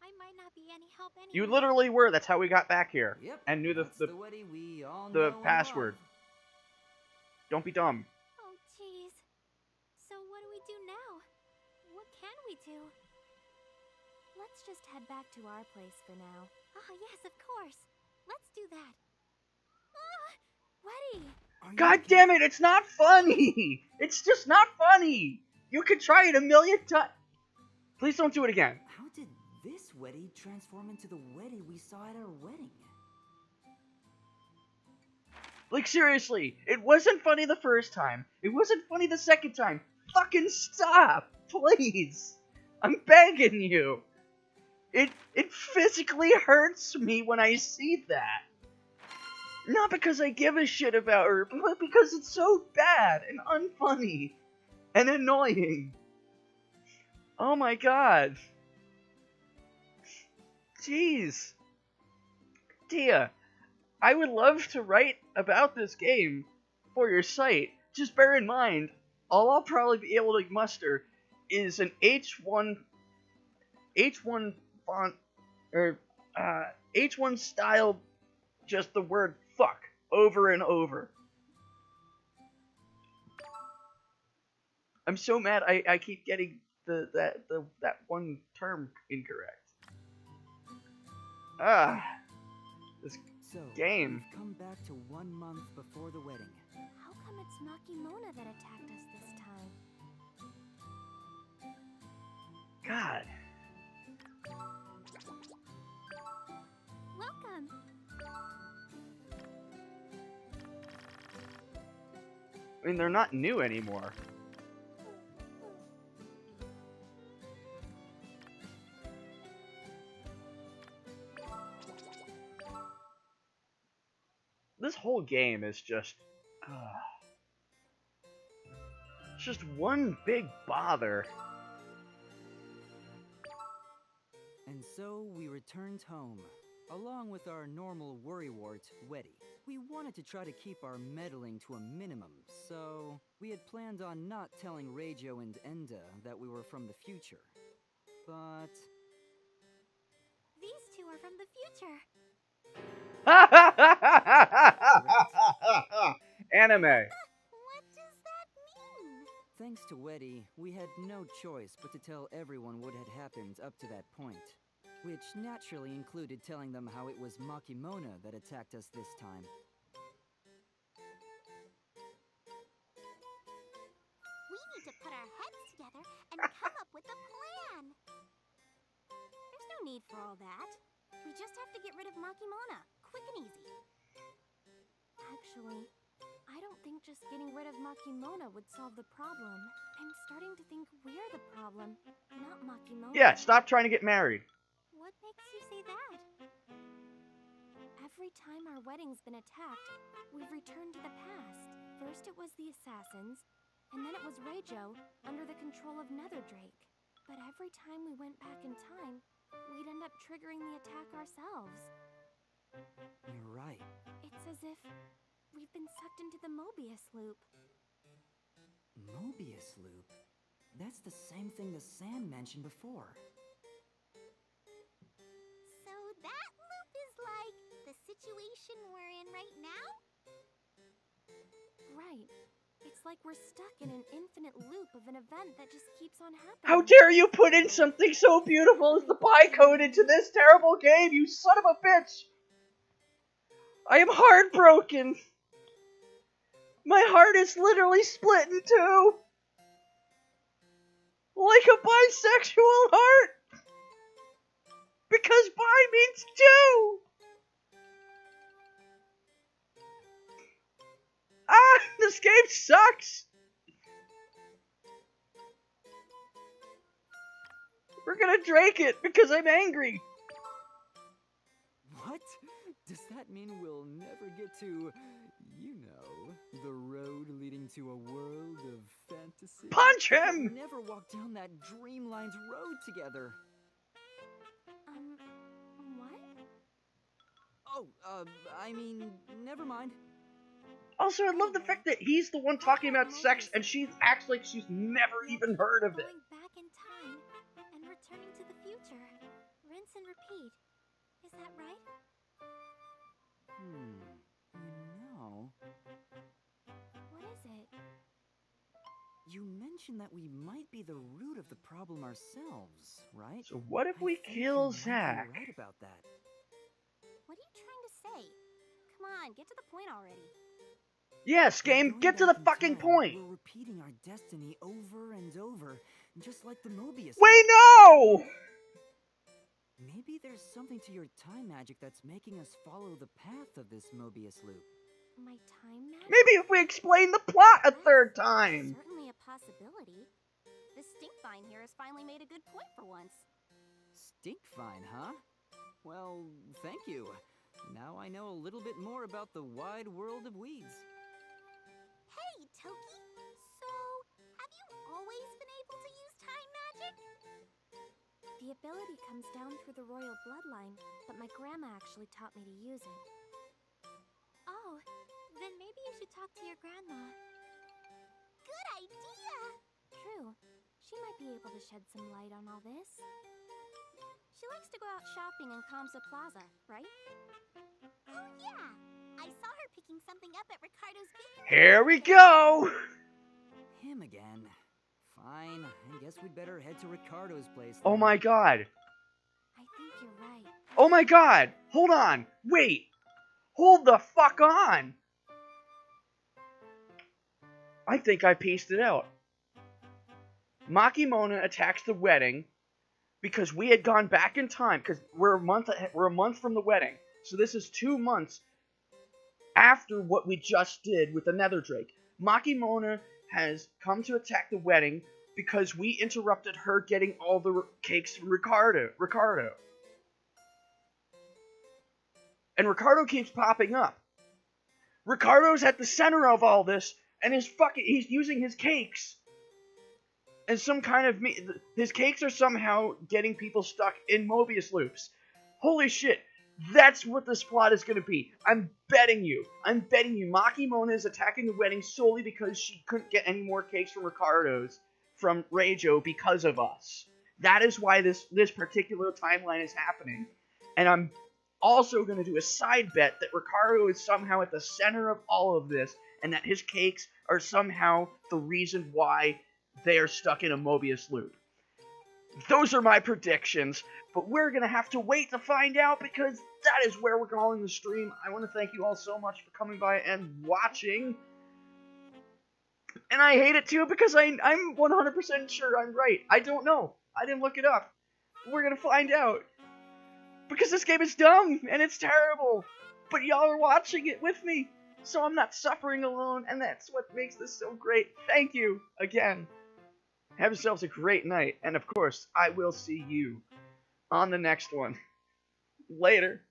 I might not be any help anyway. You literally were. That's how we got back here. Yep. And knew that's the the Weddy we all the know and password. love. Don't be dumb. Oh, jeez. So what do we do now? What can we do? Let's just head back to our place for now. Ah, yes, of course. Let's do that. Ah! Sweaty! Are you God okay? damn it, it's not funny! It's just not funny! You could try it a million times. Please don't do it again. How did this Weddy transform into the Weddy we saw at our wedding? Like, seriously, it wasn't funny the first time. It wasn't funny the second time. Fucking stop! Please! I'm begging you! It physically hurts me when I see that. Not because I give a shit about her, but because it's so bad and unfunny and annoying. Oh my god. Jeez. Tia, I would love to write about this game for your site. Just bear in mind, all I'll probably be able to muster is an H1 font, or H1 style, just the word fuck over and over. I'm so mad I keep getting that one term incorrect. This So, game. we've come back to 1 month before the wedding. How come it's Makimona that attacked us this time? God. Welcome! I mean, they're not new anymore. This whole game is just... it's just one big bother. And so we returned home, along with our normal worrywart, Weddy. We wanted to try to keep our meddling to a minimum, so we had planned on not telling Reijo and Enda that we were from the future. But... These two are from the future. Anime. What does that mean? thanks to Weddy, we had no choice but to tell everyone what had happened up to that point. Which naturally included telling them how it was Makimona that attacked us this time. We need to put our heads together and come up with a plan. There's no need for all that. We just have to get rid of Makimona. Quick and easy. Actually, I don't think just getting rid of Makimona would solve the problem. I'm starting to think we're the problem, not Makimona. Yeah, stop trying to get married. What makes you say that? Every time our wedding's been attacked, we've returned to the past. First it was the assassins, and then it was Reijo, under the control of Netherdrake. But every time we went back in time, we'd end up triggering the attack ourselves. You're right. It's as if we've been sucked into the Mobius loop. Mobius loop? That's the same thing the Sand mentioned before. So that loop is like the situation we're in right now? Right. It's like we're stuck in an infinite loop of an event that just keeps on happening. How dare you put in something so beautiful as the bytecode into this terrible game, you son of a bitch! I am heartbroken! My heart is literally split in two! Like a bisexual heart! Because bi means two! Ah! This game sucks! We're gonna Drake it because I'm angry! What? Does that mean we'll never get to, you know, the road leading to a world of fantasy? Punch We'll him! never walk down that Dreamlines road together. What? Oh, I mean, never mind. Also, I love the fact that he's the one talking about sex and she acts like she's never even heard of it. Going back in time and returning to the future. Rinse and repeat. Is that right? You know, What is it? you mentioned that we might be the root of the problem ourselves, right? So what if I we think kill you might be Zack? right about that. What are you trying to say? Come on, get to the point already. Yes, game, Going get to the back in fucking time, point. We're repeating our destiny over and over, just like the Mobius. Wait, loop. no! Maybe there's something to your time magic that's making us follow the path of this Mobius loop. My time magic? Maybe if we explain the plot a third time. Certainly a possibility. This Stinkvine here has finally made a good point for once. Stinkvine, huh? Well, thank you. Now I know a little bit more about the wide world of weeds. Hey, Toki. So, have you always been able to use time magic? The ability comes down through the royal bloodline, but my grandma actually taught me to use it. Oh, then maybe you should talk to your grandma. Good idea! True. She might be able to shed some light on all this. She likes to go out shopping in Kamsa Plaza, right? Oh yeah! I saw her picking something up at Ricardo's bakery. Here we go! Him again. Fine, I guess we'd better head to Ricardo's place. Oh then. my god. I think you're right. Oh my god! Hold on! Wait! Hold the fuck on! I think I pieced it out. Makimona attacks the wedding because we had gone back in time, because we're a month from the wedding. So this is 2 months after what we just did with the Nether Drake. Makimona has come to attack the wedding because we interrupted her getting all the cakes from Ricardo. And Ricardo keeps popping up. Ricardo's at the center of all this, and he's using his cakes as some kind of his cakes are somehow getting people stuck in Mobius loops. Holy shit, that's what this plot is going to be. I'm betting you. Makimona is attacking the wedding solely because she couldn't get any more cakes from Reijo because of us. That is why this particular timeline is happening. And I'm also going to do a side bet that Ricardo is somehow at the center of all of this, and that his cakes are somehow the reason why they are stuck in a Mobius loop. Those are my predictions, but we're going to have to wait to find out, because that is where we're calling the stream. I want to thank you all so much for coming by and watching. And I hate it too, because I'm 100% sure I'm right. I don't know. I didn't look it up. But we're going to find out. Because this game is dumb, and it's terrible. But y'all are watching it with me, so I'm not suffering alone, and that's what makes this so great. Thank you again. Have yourselves a great night, and of course, I will see you on the next one. Later.